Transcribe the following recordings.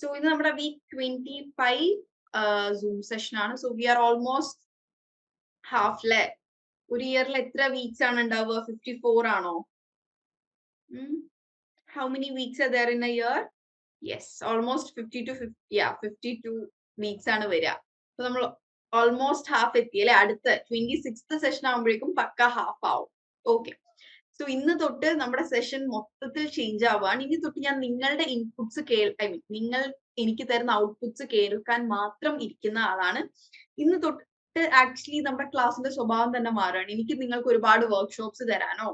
So in നമ്മുടെ week 25 Zoom session ആണ്. So we are almost half le. ഒരു ഇയറിൽ എത്ര വീക്സ് ആണ് ഉണ്ടാവുക? 54 ആണോ? How many weeks are there in a year? Yes, almost 50 to 50, yeah, 52 weeks ആണ് വരിക. അപ്പൊ നമ്മൾ ഓൾമോസ്റ്റ് ഹാഫ് എത്തി അല്ലെ? അടുത്ത 26th സെഷൻ ആകുമ്പോഴേക്കും പക്ക ഹാഫ് ആവും. ഓക്കെ, സോ ഇന്ന് തൊട്ട് നമ്മുടെ സെഷൻ മൊത്തത്തിൽ ചേഞ്ച് ആവുകയാണ്. ഇനി തൊട്ട് ഞാൻ നിങ്ങളുടെ ഇൻപുട്സ് നിങ്ങൾ എനിക്ക് തരുന്ന ഔട്ട്പുട്സ് കേൾക്കാൻ മാത്രം ഇരിക്കുന്ന ആളാണ്. ഇന്ന് തൊട്ട് ആക്ച്വലി നമ്മുടെ ക്ലാസ്സിന്റെ സ്വഭാവം തന്നെ മാറുകയാണ്. എനിക്ക് നിങ്ങൾക്ക് ഒരുപാട് വർക്ക്ഷോപ്സ് തരാനോ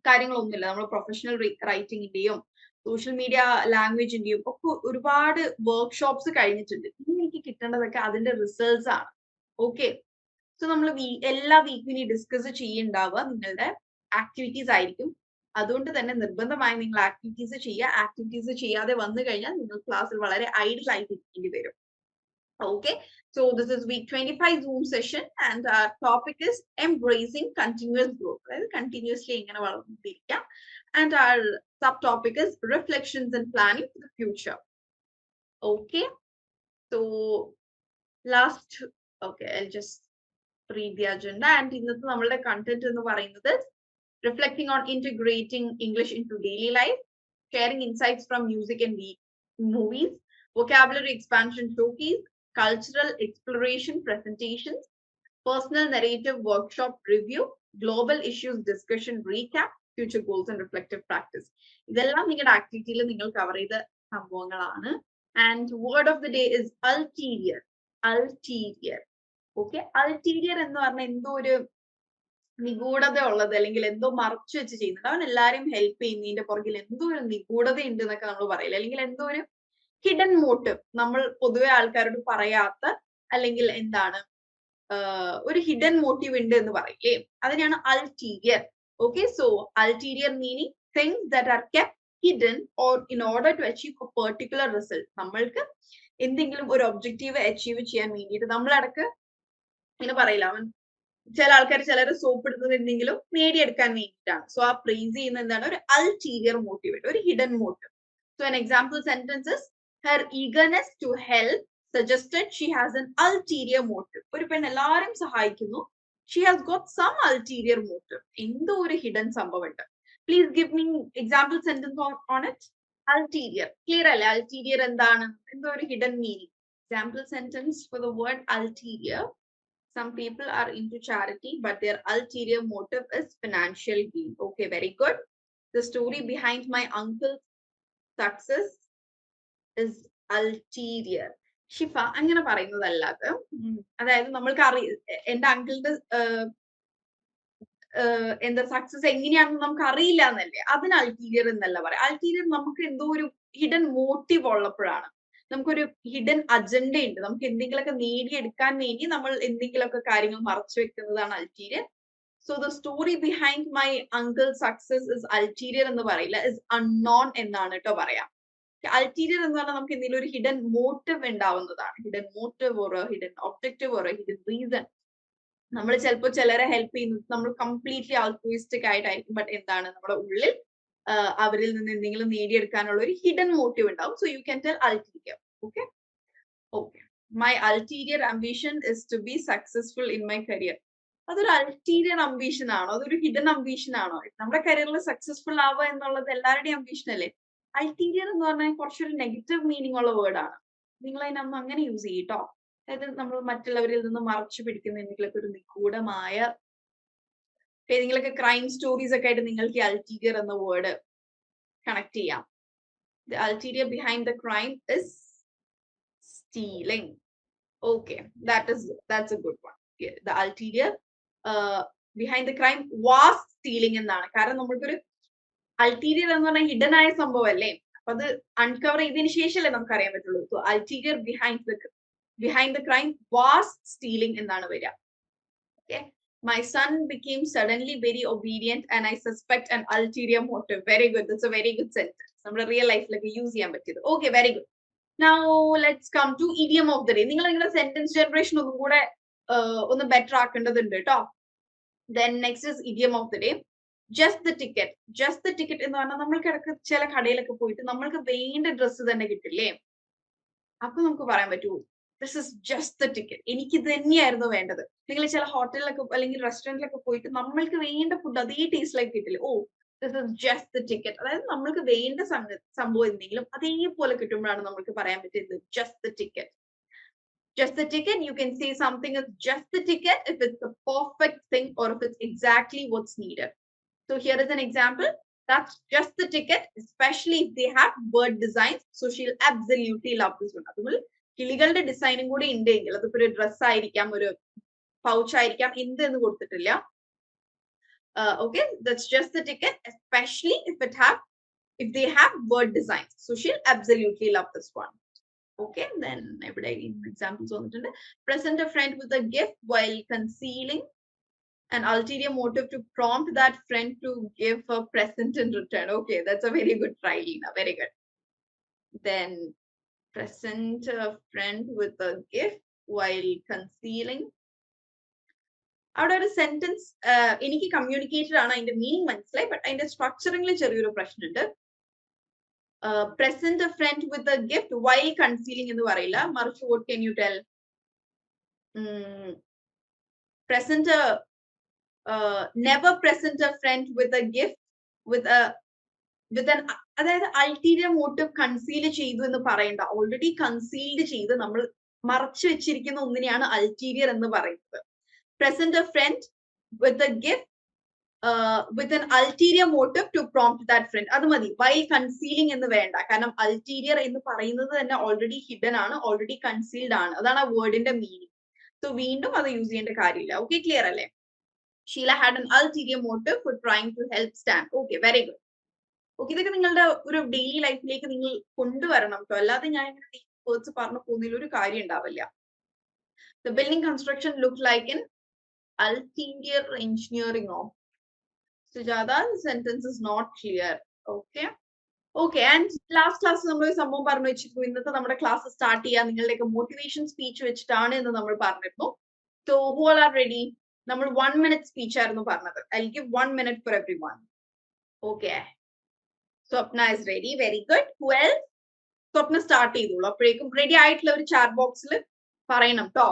കാര്യങ്ങളൊന്നുമില്ല. നമ്മൾ പ്രൊഫഷണൽ റൈറ്റിംഗിന്റെയും സോഷ്യൽ മീഡിയ ലാംഗ്വേജിന്റെയും ഒക്കെ ഒരുപാട് വർക്ക്ഷോപ്സ് കഴിഞ്ഞിട്ടുണ്ട്. ഇനി എനിക്ക് കിട്ടേണ്ടതൊക്കെ അതിന്റെ റിസൾട്ട്സ് ആണ്. ഓക്കെ, സോ നമ്മൾ എല്ലാ വീക്കും ഇനി ഡിസ്കസ് ചെയ്യുന്നുണ്ടാവുക നിങ്ങളുടെ ആക്ടിവിറ്റീസ് ആയിരിക്കും. അതുകൊണ്ട് തന്നെ നിർബന്ധമായി നിങ്ങൾ ആക്ടിവിറ്റീസ് ചെയ്യുക. ആക്ടിവിറ്റീസ് ചെയ്യാതെ വന്നു കഴിഞ്ഞാൽ നിങ്ങൾ ക്ലാസ്സിൽ വളരെ ഐഡിൽ ആയിട്ട് ഇരിക്കേണ്ടി വരും. Okay, so this is week 25 Zoom session and our topic is embracing continuous growth. Right? Continuously and our subtopic is reflections and planning for the future. Okay, so I'll just read the agenda and in the content in the reflecting on integrating English into daily life, sharing insights from music and movies, vocabulary expansion showcase, cultural exploration presentations, personal narrative workshop review, global issues discussion recap, future goals and reflective practice. ഇതെല്ലാം നിങ്ങളുടെ ആക്ടിവിറ്റിയിൽ നിങ്ങൾ cover ചെയ്ത സംഭവങ്ങളാണ്. And word of the day is ulterior. Ulterior. Okay, ulterior എന്ന് പറഞ്ഞാൽ എന്തോ ഒരു നിഗൂഢത ഉള്ളത് അല്ലെങ്കിൽ എന്തോ മറച്ചു വെച്ച് ചെയ്യുന്നുണ്ട്. അവൻ എല്ലാരെയും ഹെൽപ്പ് ചെയ്യുന്നതിന്റെ പുറകിൽ എന്തോ ഒരു നിഗൂഢത ഉണ്ട് എന്നൊക്കെ നമ്മൾ പറയില്ല, അല്ലെങ്കിൽ എന്തോ ഒരു ഹിഡൻ മോട്ടീവ്, നമ്മൾ പൊതുവെ ആൾക്കാരോട് പറയാത്ത അല്ലെങ്കിൽ എന്താണ് ഒരു ഹിഡൻ മോട്ടീവ് ഉണ്ട് എന്ന് പറയില്ലേ, അതിനാണ് ulterior. Okay, so ulterior meaning things that are kept hidden or in order to achieve a particular result. നമ്മൾക്ക് എന്തെങ്കിലും ഒരു ഒബ്ജക്റ്റീവ് അച്ചീവ് ചെയ്യാൻ വേണ്ടിയിട്ട് നമ്മളടക്ക് ഇങ്ങനെ പറയില്ല, അവൻ ചില ആൾക്കാർ ചിലർ സോപ്പ് എടുത്തത് എന്തെങ്കിലും നേടിയെടുക്കാൻ വേണ്ടിയിട്ടാണ്. സോ ആ പ്രൈസ് ചെയ്യുന്ന എന്താണ് ഒരു അൾട്ടീരിയർ മോട്ടീവ്, ഒരു hidden motive. So an example sentence is her eagerness to help suggested she has an ulterior motive. ഒരു പെണ്ണ് എല്ലാവരും സഹായിക്കുന്നു, she has got some ulterior motive, എന്തോ ഒരു ഹിഡൻ സംഭവം ഉണ്ട്. Please give me example sentence on it. Ulterior, clear അല്ലേ? Ulterior എന്താണ്? എന്തോ ഒരു hidden meaning. Example sentence for the word ulterior. Some people are into charity, but their ulterior motive is financial gain. Okay, very good. The story behind my uncle's success is ulterior. ഷിഫ അങ്ങനെ പറയുന്നതല്ലാതെ, അതായത് നമ്മൾക്ക് എന്റെ അങ്കിളിന്റെ എന്താ success എങ്ങനെയാണെന്ന് നമുക്ക് അറിയില്ല എന്നല്ലേ, അതിന് അൾട്ടീരിയർ എന്നല്ല പറയാം. അൾട്ടീരിയർ നമുക്ക് എന്തോ ഒരു ഹിഡൻ മോട്ടീവ് ഉള്ളപ്പോഴാണ്, നമുക്കൊരു ഹിഡൻ അജണ്ട ഉണ്ട്, നമുക്ക് എന്തെങ്കിലുമൊക്കെ നേടിയെടുക്കാൻ വേണ്ടി നമ്മൾ എന്തെങ്കിലുമൊക്കെ കാര്യങ്ങൾ മറച്ചു വെക്കുന്നതാണ് ulterior. So the story behind my uncle success is ulterior എന്ന് പറയില്ല, ഇസ് അൺനോൺ എന്നാണ് കേട്ടോ പറയാം. അൾട്ടീരിയർ എന്ന് പറഞ്ഞാൽ നമുക്ക് എന്തെങ്കിലും ഒരു ഹിഡൻ മോട്ടീവ് ഉണ്ടാവുന്നതാണ്. Hidden motive or hidden objective or hidden reason. നമ്മൾ ചിലപ്പോൾ ചിലരെ ഹെൽപ്പ് ചെയ്യുന്നത് നമ്മൾ കംപ്ലീറ്റ്ലി ആൾട്രൂയിസ്റ്റിക് ആയിട്ടായിരിക്കും, ബട്ട് എന്താണ് നമ്മുടെ ഉള്ളിൽ അവരിൽ നിന്ന് എന്തെങ്കിലും നേടിയെടുക്കാനുള്ള ഒരു ഹിഡൻ മോട്ടീവ് ഉണ്ടാവും. So you can tell ulterior. Okay, okay, my ulterior ambition is to be successful in my career. അതൊരു അൾട്ടീരിയർ അംബിഷൻ ആണോ? അതൊരു ഹിഡൻ അംബിഷൻ ആണോ? നമ്മുടെ കരിയറിൽ സക്സസ്ഫുൾ ആവുക എന്നുള്ളത് എല്ലാവരുടെയും അംബിഷൻ അല്ലേ? അൾട്ടീരിയർ എന്ന് പറഞ്ഞാൽ കുറച്ചൊരു നെഗറ്റീവ് മീനിങ് ഉള്ള വേർഡാണ്. നിങ്ങൾ അതിനൊന്നും അങ്ങനെ യൂസ് ചെയ്യട്ടോ. അതായത് നമ്മൾ മറ്റുള്ളവരിൽ നിന്ന് മറച്ചു പിടിക്കുന്ന എന്തെങ്കിലുമൊക്കെ ഒരു നിഗൂഢമായ ഏതെങ്കിലുമൊക്കെ ക്രൈം സ്റ്റോറീസ് ഒക്കെ ആയിട്ട് നിങ്ങൾക്ക് അൾട്ടീരിയർ എന്ന വേർഡ് കണക്ട് ചെയ്യാം. The ulterior behind the crime is stealing. Okay, that's a good one. Yeah, the ulterior behind the crime was stealing എന്നാണ്. കാരണം നമ്മൾക്കൊരു അൾട്ടീരിയർ എന്ന് പറഞ്ഞാൽ ഹിഡൻ ആയ സംഭവം അല്ലേ, അപ്പൊ അത് അൺകവർ ചെയ്തതിനു ശേഷമല്ലേ നമുക്ക് അറിയാൻ പറ്റുള്ളൂ. So ulterior behind the crime was stealing എന്നാണ് വരിക. Okay, my son became suddenly very obedient and I suspect an ulterior motive. Very good, that's a very good sentence. നമ്മുടെ റിയൽ ലൈഫിലൊക്കെ യൂസ് ചെയ്യാൻ പറ്റിയത്. Okay, very good. Now let's come to idiom of the day. നിങ്ങൾ നിങ്ങളുടെ sentence generation ഒന്നും കൂടെ ഒന്ന് better ആക്കേണ്ടതുണ്ട് കേട്ടോ. Then next is idiom of the day. Just the ticket. Just the ticket എന്ന് പറഞ്ഞാൽ നമ്മൾക്ക് ഇടയ്ക്ക് ചില കടയിലൊക്കെ പോയിട്ട് നമ്മൾക്ക് വേണ്ട ഡ്രസ്സ് തന്നെ കിട്ടില്ലേ, അപ്പൊ നമുക്ക് പറയാൻ പറ്റൂ this is just the ticket, എനിക്ക് ഇത് തന്നെയായിരുന്നു വേണ്ടത്. നിങ്ങൾ ചില ഹോട്ടലിലൊക്കെ അല്ലെങ്കിൽ റെസ്റ്റോറന്റിലൊക്കെ പോയിട്ട് നമ്മൾക്ക് വേണ്ട ഫുഡ് അതേ ടേസ്റ്റിലേക്ക് കിട്ടില്ല. Oh this is just the ticket, അതായത് നമ്മൾക്ക് വേണ്ട സംഭവം എന്തെങ്കിലും അതേപോലെ കിട്ടുമ്പോഴാണ് നമുക്ക് പറയാൻ പറ്റുന്നത് just the ticket. Just the ticket, you can say something is just the ticket if it's the perfect thing or if it's exactly what's needed. So here is an example. That's just the ticket, especially if they have bird designs. So she'll absolutely love this one. അതുപോലെ കിളികളുടെ ഡിസൈനും കൂടി ഉണ്ടെങ്കിൽ അതിപ്പോ ഒരു dress ആയിരിക്കാം, ഒരു pouch ആയിരിക്കാം, എന്തെന്ന് കൊടുത്തിട്ടില്ല. Okay, that's just the ticket, especially if they have bird designs. So she'll absolutely love this one. Okay, then ഇവിടെ examples വന്നിട്ടുണ്ട്. Present a friend with a gift while concealing an ulterior motive to prompt that friend to give a present in return. Okay, that's a very good try, Lina. Very good. Then present a friend with a gift while concealing. അവിടെ ഒരു sentence എനിക്ക് communicated ആണ്, അതിന്റെ meaning മനസ്സിലായി, but അതിന്റെ സ്ട്രക്ചറിംഗിൽ ചെറിയൊരു പ്രശ്നമുണ്ട്. Present a friend with a gift while concealing എന്ന് പറയില്ല, മറിച്ച് what can you tell? Present a never present a friend with a gift with an അതായത് അൾട്ടീരിയർ മോട്ടീവ് കൺസീൽ ചെയ്തു എന്ന് പറയണ്ട, ഓൾറെഡി കൺസീൽഡ് ചെയ്ത് നമ്മൾ മറച്ചു വെച്ചിരിക്കുന്ന ഒന്നിനെയാണ് അൾട്ടീരിയർ എന്ന് പറയുന്നത്. Present a friend with a gift with an ulterior motive to prompt that friend. അത് മതി, while concealing എന്ന് വേണ്ട, കാരണം അൾട്ടീരിയർ എന്ന് പറയുന്നത് തന്നെ ഓൾറെഡി ഹിഡൻ ആണ്, ഓൾറെഡി കൺസീൽഡ് ആണ്, അതാണ് ആ വേർഡിന്റെ മീനിങ്. സോ വീണ്ടും അത് യൂസ് ചെയ്യേണ്ട കാര്യമില്ല. ഓക്കെ, ക്ലിയർ അല്ലേ? Sheila had an ulterior motive for trying to help Stan. Okay, very good. Okay, ഇതൊക്കെ നിങ്ങളുടെ ഒരു ഡെയിലി ലൈഫിലേക്ക് നിങ്ങൾ കൊണ്ടുവരണം കേട്ടോ, അല്ലാതെ ഞാൻ ഇങ്ങനെ വേർഡ്സ് പറഞ്ഞു പോകുന്നതിൽ ഒരു കാര്യം ഉണ്ടാവില്ല. The building construction looked like an ulterior engineering of Sujata. The sentence is not clear. Okay. Okay, and last class നമ്മൾ സംഭവം പറഞ്ഞു വെച്ചിരുന്നു, ഇന്നത്തെ നമ്മുടെ ക്ലാസ് സ്റ്റാർട്ട് ചെയ്യാൻ നിങ്ങളുടെയൊക്കെ മോട്ടിവേഷൻ സ്പീച്ച് വെച്ചിട്ടാണ് എന്ന് നമ്മൾ പറഞ്ഞിരുന്നു. So who all are ready? നമ്മൾ 1 minute സ്പീച്ച് ആയിരുന്നു പറഞ്ഞത്. I'll give 1 minute for everyone. Okay. Swapna is ready. Very good. Who else? Swapna start ചെയ്തോളൂ. അപ്പോഴേക്കും റെഡി ആയിട്ടുള്ള ഒരു ചാറ്റ് ബോക്സിൽ പറയണം കേട്ടോ.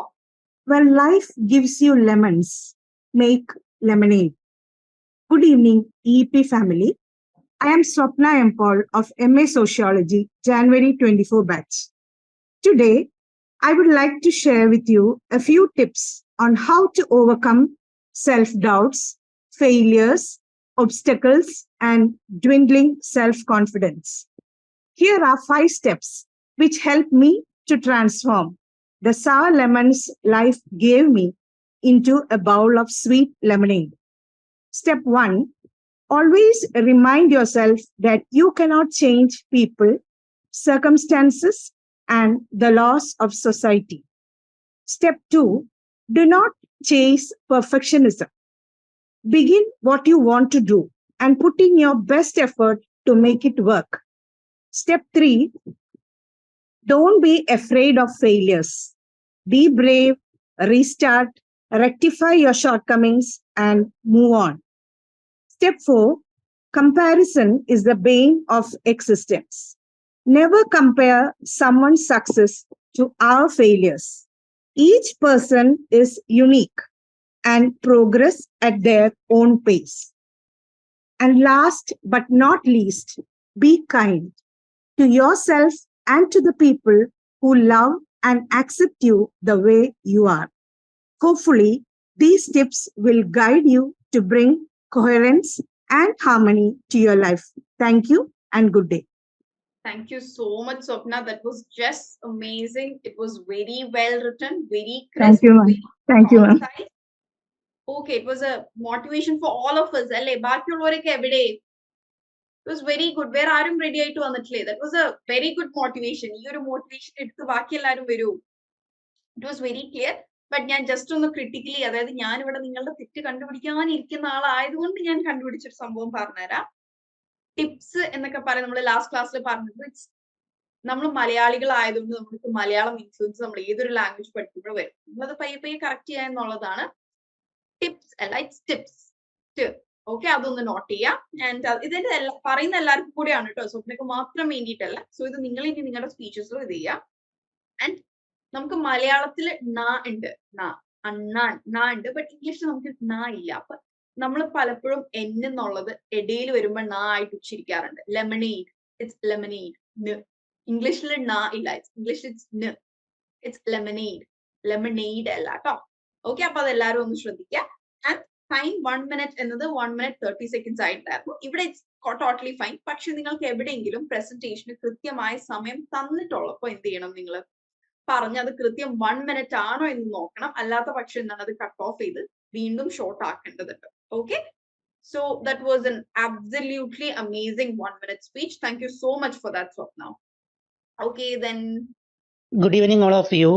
When life gives you lemons, make lemonade. Good evening, EEP family. I am Swapna M. Paul of MA Sociology, January 24 batch. Today, I would like to share with you a few tips on how to overcome self-doubts, failures, obstacles, and dwindling self-confidence. Here are 5 steps which helped me to transform the sour lemons life gave me into a bowl of sweet lemonade. Step 1, always remind yourself that you cannot change people, circumstances, and the laws of society. Step 2, do not chase perfectionism. Begin what you want to do and put in your best effort to make it work. Step 3, don't be afraid of failures. Be brave, restart, rectify your shortcomings, and move on. Step 4, comparison is the bane of existence. Never compare someone's success to our failures. Each person is unique and progress at their own pace. And last but not least, be kind to yourself and to the people who love and accept you the way you are. Hopefully, these tips will guide you to bring coherence and harmony to your life. Thank you and good day. Thank you so much, Swapna. That was just amazing. It was very well written, very crisp. Thank you, ma'am. Thank you, ma'am. Okay, it was a motivation for all of us. അല്ലേ, ബാക്കിയുള്ളവരൊക്കെ എവിടെ? It was very good. വേറെ ആരും ready ആയിട്ട് വന്നിട്ടില്ലേ? That was a very good motivation. ഈ ഒരു motivation എടുത്ത് ബാക്കി എല്ലാവരും വരൂ. It was very clear. But ഞാൻ ജസ്റ്റ് ഒന്ന് ക്രിട്ടിക്കലി, അതായത് ഞാൻ ഇവിടെ നിങ്ങളുടെ തെറ്റ് കണ്ടുപിടിക്കാനിരിക്കുന്ന ആളായതുകൊണ്ട് ഞാൻ കണ്ടുപിടിച്ചൊരു സംഭവം പറഞ്ഞുതരാം. ടിപ്സ് എന്നൊക്കെ പറയാം, നമ്മൾ ലാസ്റ്റ് ക്ലാസ്സിൽ പറഞ്ഞത് നമ്മൾ മലയാളികളായതുകൊണ്ട് നമുക്ക് മലയാളം ഇൻഫ്ലുവൻസ് നമ്മൾ ഏതൊരു ലാംഗ്വേജ് പഠിക്കുമ്പോൾ വരും. നമ്മളത് പയ്യെ പയ്യെ കറക്റ്റ് ചെയ്യുക എന്നുള്ളതാണ്. ടിപ്സ് അല്ല, ഇറ്റ്സ് ടിപ്സ്. ഓക്കെ, അതൊന്ന് നോട്ട് ചെയ്യാം. ആൻഡ് ഇതിന്റെ പറയുന്ന എല്ലാവർക്കും കൂടെയാണ് കേട്ടോ, സ്വപ്നക്ക് മാത്രം വേണ്ടിയിട്ടല്ല. സോ ഇത് നിങ്ങൾ ഇനി നിങ്ങളുടെ സ്പീച്ചസിലും ഇത് ചെയ്യാം. ആൻഡ് നമുക്ക് മലയാളത്തിൽ ന ഉണ്ട്, ന അണ്ണാൻ ന ഉണ്ട്, ബട്ട് ഇംഗ്ലീഷിൽ നമുക്ക് ന ഇല്ല. അപ്പൊ നമ്മൾ പലപ്പോഴും എൻ എന്നുള്ളത് ഇടയിൽ വരുമ്പോൾ ന ആയിട്ട് ഉച്ചരിക്കാറുണ്ട്. Lemonade, it's lemonade. ഇംഗ്ലീഷിൽ ന ഇല്ല, ഇംഗ്ലീഷിൽ ഇറ്റ്സ് ലെമണേഡ്, ലെമണേഡ് അല്ല കേട്ടോ. ഓക്കെ, അപ്പൊ അതെല്ലാവരും ഒന്ന് ശ്രദ്ധിക്കുക. ആൻഡ് ടൈം 1 minute എന്നത് 1 minute 30 seconds ആയിട്ടുണ്ടായിരുന്നു. ഇവിടെ ഇറ്റ്സ് ടോട്ടലി ഫൈൻ. പക്ഷെ നിങ്ങൾക്ക് എവിടെയെങ്കിലും പ്രസന്റേഷന് കൃത്യമായ സമയം തന്നിട്ടുള്ളപ്പോ എന്ത് ചെയ്യണം, നിങ്ങൾ പറഞ്ഞത് കൃത്യം 1 minute ആണോ എന്ന് നോക്കണം. അല്ലാത്ത പക്ഷം എന്താണ്, അത് കട്ട് ഓഫ് ചെയ്ത് വീണ്ടും ഷോർട്ട് ആക്കേണ്ടതുണ്ട്. Okay, so that was an absolutely amazing 1 minute speech. Thank you so much for that, Swapna. Okay, then Good evening, all of you.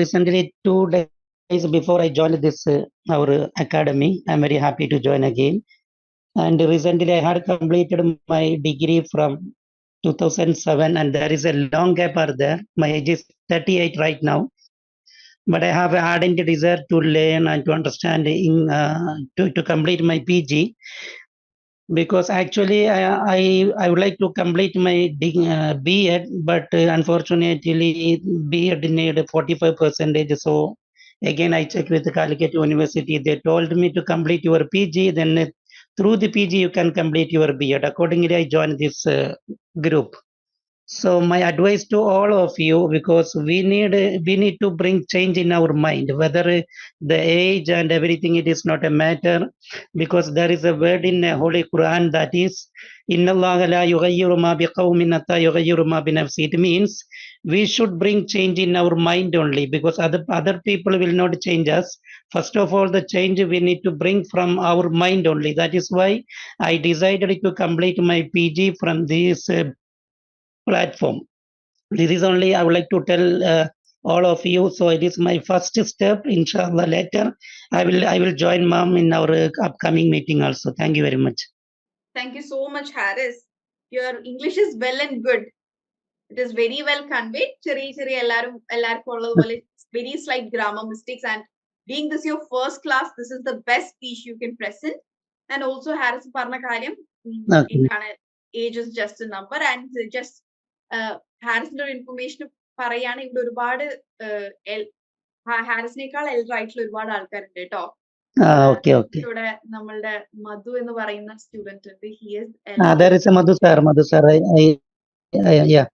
Recently, 2 days before I joined this our academy, I'm very happy to join again. And recently, I had completed my degree from 2007, and there is a long gap are there. My age is 38 right now, but I have ardent desire to learn and to understand to complete my PG. Because actually I would like to complete my B.Ed, but unfortunately B.Ed need 45%. So again I checked with the Calicut University. They told me to complete your PG, then through the PG you can complete your B.Ed. Accordingly, I joined this group. So my advice to all of you, because we need to bring change in our mind, whether the age and everything, it is not a matter, because there is a word in the Holy Quran that is, Inna Allah la yughayyiru ma biqawmin hatta yughayyiru ma bi nafsi. It means we should bring change in our mind only, because other people will not change us. First of all, the change we need to bring from our mind only. That is why I decided to complete my PG from this platform. This is only I would like to tell all of you. So it is my first step. Inshallah, later I will join mom in our upcoming meeting also. Thank you very much. thank you so much, Harris. Your English is well and good. It is very well conveyed. Very slight grammar mistakes, and being this your first class, this is the best speech you can present. And also Harris പറഞ്ഞ കാര്യം, Okay. age is just a number, and just ഹാരിസിന്റെ ഒരു information പറയാണ്, ഇവിടെ ഒരുപാട് ഹാരിസിനേക്കാൾ elder ആയിട്ടുള്ള ഒരുപാട് ആൾക്കാരുണ്ട് കേട്ടോ. Okay. ഇവിടെ നമ്മളുടെ മധു എന്ന് പറയുന്ന സ്റ്റുഡന്റ് ഉണ്ട്. He is There is a Madhu sir. Yeah.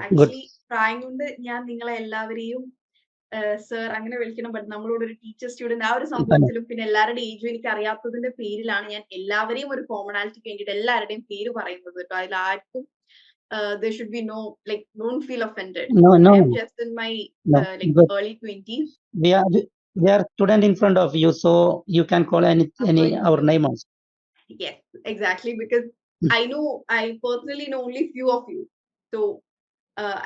Actually പ്രായം കൊണ്ട് ഞാൻ നിങ്ങളെ എല്ലാവരെയും സർ അങ്ങനെ വിളിക്കണം, ബട്ട് നമ്മളോട് ഒരു ടീച്ചർ സ്റ്റുഡന്റ് ആ ഒരു സംഭവത്തിലും പിന്നെ എല്ലാവരുടെ ഏജും എനിക്ക് അറിയാത്തതിന്റെ പേരിലാണ് ഞാൻ എല്ലാവരെയും ഒരു കോമണാലിറ്റിക്ക് വേണ്ടിയിട്ട് എല്ലാവരുടെയും പേര് പറയുന്നത് കേട്ടോ. അതിൽ ആർക്കും there should be no, like, don't feel offended. No. I am just in my early 20s. We are student in front of you, so you can call any our name also. Yes, exactly, because I personally know only few of you, so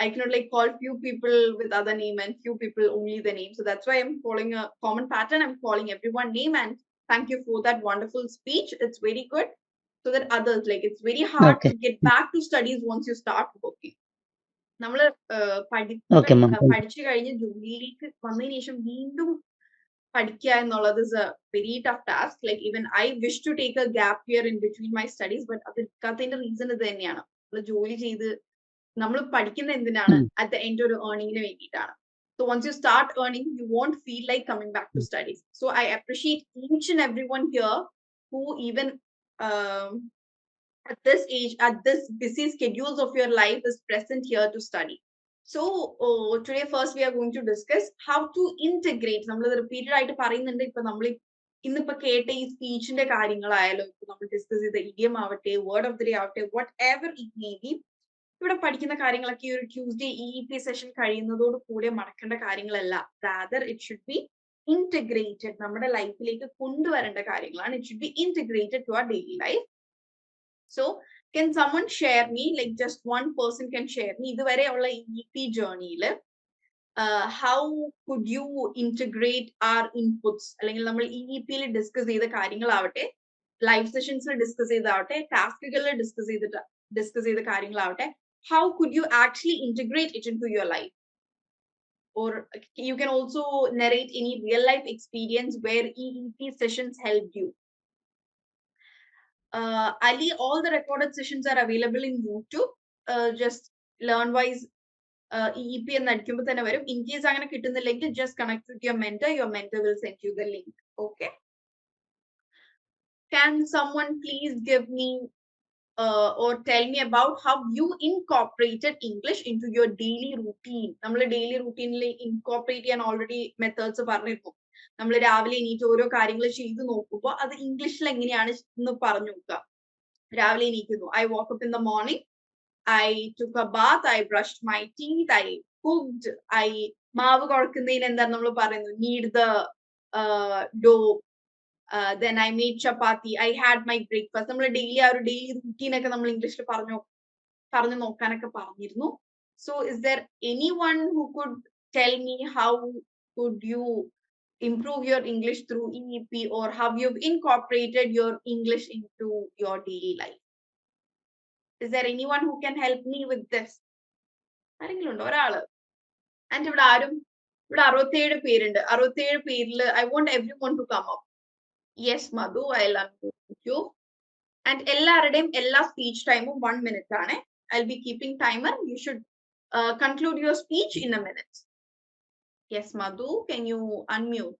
I cannot like call few people with other name and few people only the name. So that's why I'm following a common pattern. I'm calling everyone name, and thank you for that wonderful speech. It's very good, so that others, like, it's very hard to get back to studies once you start working. നമ്മൾ പഠിച്ചു കഴിഞ്ഞ് ജോലിയിലേക്ക് വന്നതിന് ശേഷം വീണ്ടും പഠിക്കുക എന്നുള്ളത് is a very tough task. Like, even I wish to take a gap year in between my studies, but അത് എടുക്കാത്തതിന്റെ റീസൺ ഇത് തന്നെയാണ്. നമ്മൾ ജോലി ചെയ്ത് നമ്മൾ പഠിക്കുന്ന എന്തിനാണ്, at the end ഒരു ഏർണിംഗിന് വേണ്ടിയിട്ടാണ്. So once you start earning, you won't feel like coming back to studies. So I appreciate each and everyone here who even at this age, at this busy schedules of your life, is present here to study. So today first we are going to discuss how to integrate. നമ്മൾ repeated ആയിട്ട് പറയുന്നുണ്ട്. ഇപ്പൊ നമ്മൾ ഇന്നിപ്പോ കേട്ട ഈ സ്പീച്ചിന്റെ കാര്യങ്ങളായാലും, ഇപ്പൊ നമ്മൾ ഡിസ്കസ് ചെയ്ത ഇഡിയം ആവട്ടെ, വേർഡ് ഓഫ് ദി ഡേ ആവട്ടെ, what ever it may be, ഇവിടെ പഠിക്കുന്ന കാര്യങ്ങളൊക്കെ ഈ ഒരു ട്യൂസ്ഡേ EEP സെഷൻ കഴിയുന്നതോട് കൂടെ മറക്കേണ്ട കാര്യങ്ങളല്ല. Rather it should be integrated, നമ്മുടെ ലൈഫിലേക്ക് കൊണ്ടുവരേണ്ട കാര്യങ്ങളാണ്. It should be integrated to our daily life. So can someone share me, like just one person can share me, ഇതുവരെ ഉള്ള EEP journey-ൽ how could you integrate our inputs, അല്ലെങ്കിൽ നമ്മൾ EEP-ൽ discuss ചെയ്ത കാര്യങ്ങളാവട്ടെ, live സെഷൻസിൽ discuss ചെയ്താവട്ടെ, ടാസ്കുകളിൽ discuss ചെയ്ത കാര്യങ്ങളാവട്ടെ, how could you actually integrate it into your life? Or you can also narrate any real life experience where EEP sessions helped you. Ali, all the recorded sessions are available in YouTube. Just LearnWise EEP എന്ന് അടിക്കുമ്പോൾ തന്നെ വരും. In case അങ്ങനെ കിട്ടുന്നില്ലെങ്കിൽ just connect with your mentor will send you the link. Okay, can someone please give me or tell me about how you incorporated English into your daily routine? നമ്മൾ daily റൂട്ടീനിൽ incorporate ചെയ്യാൻ already methods പറഞ്ഞിരുന്നു. നമ്മൾ രാവിലെ എണീറ്റ് ഓരോ കാര്യങ്ങൾ ചെയ്തു നോക്കുമ്പോൾ അത് ഇംഗ്ലീഷിൽ എങ്ങനെയാണ് എന്ന് പറഞ്ഞു നോക്കുക. രാവിലെ എണീക്കുന്നു, I woke up in the morning, I took a bath, I brushed my teeth, I cooked, മാവ് കുഴക്കുന്നതിന് എന്താ നമ്മൾ പറയുന്നു, knead the dough, then I made chapati, I had my breakfast. നമ്മൾ ഡെയിലി ആ ഒരു ഡെയിലി റൂട്ടീൻ ഒക്കെ നമ്മൾ ഇംഗ്ലീഷിൽ പറഞ്ഞു നോക്കാനൊക്കെ പറഞ്ഞിരുന്നു. So is there anyone who could tell me how could you improve your English through EEP, or how you've incorporated your English into your daily life? Is there anyone who can help me with this? ആരെങ്കിലും ഉണ്ടോ ഒരാള്? And ഇവിടെ 67 പേരുണ്ട്. 67 പേരിൽ I want everyone to come up. Yes, Madhu, I'll unmute you. And എല്ലാവരുടെയും എല്ലാ speech ടൈമും 1 minute ആണ്. I'll be keeping timer. You should conclude your speech in a minute. Yes, Madhu, can you unmute?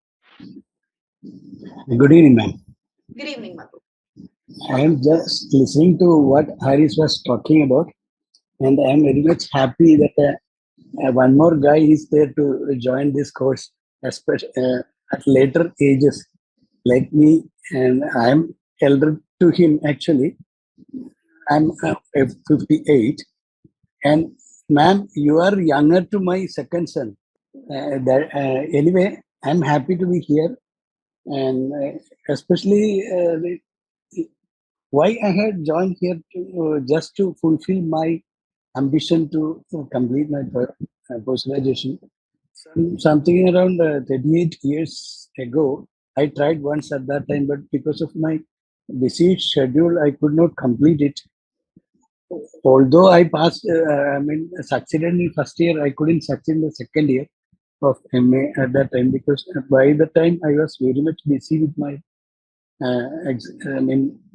Good evening, ma'am. Good evening, Madhu. I am just listening to what Haris was talking about, and I am very much happy that one more guy is there to join this course, especially at later ages, like me, and I am elder to him actually. I am 58, and ma'am, you are younger to my second son. Anyway, I am happy to be here, and especially why I had joined here to just to fulfill my ambition to complete my post-graduation. Something around 38 years ago, I tried once at that time, but because of my busy schedule, I could not complete it. Although I passed, succeeded in first year, I couldn't succeed in the second year of MA at that time, because by the time I was very much busy with my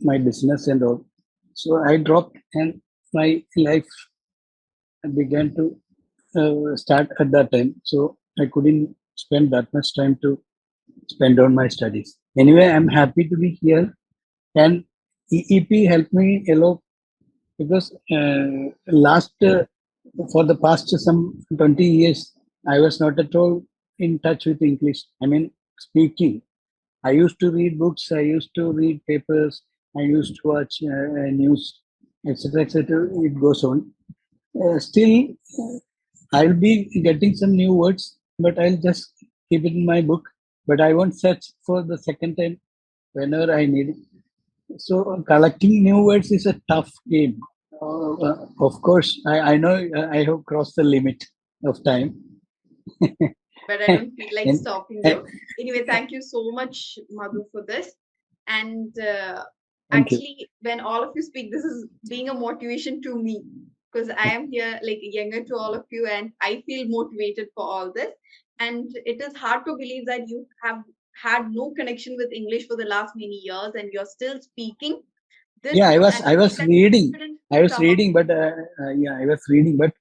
my business and all. So I dropped, and my life began to start at that time. So I couldn't spend that much time to spend on my studies. Anyway, I'm happy to be here, and EEP helped me a lot, because for the past some 20 years, I was not at all in touch with English. I mean, speaking. I used to read books, I used to read papers, I used to watch news, etc., etc. It goes on. Still, I'll be getting some new words, but I'll just keep it in my book. But I won't search for the second time whenever I need it. So collecting new words is a tough game. Of course, I know I have crossed the limit of time. But I don't feel like stopping you. Anyway, thank you so much, Madhu, for this. And actually, when all of you speak, this is being a motivation to me, because I am here like younger to all of you, and I feel motivated for all this. And it is hard to believe that you have had no connection with English for the last many years, and you're still speaking. This Yeah, I was reading. I was reading, but I was reading, but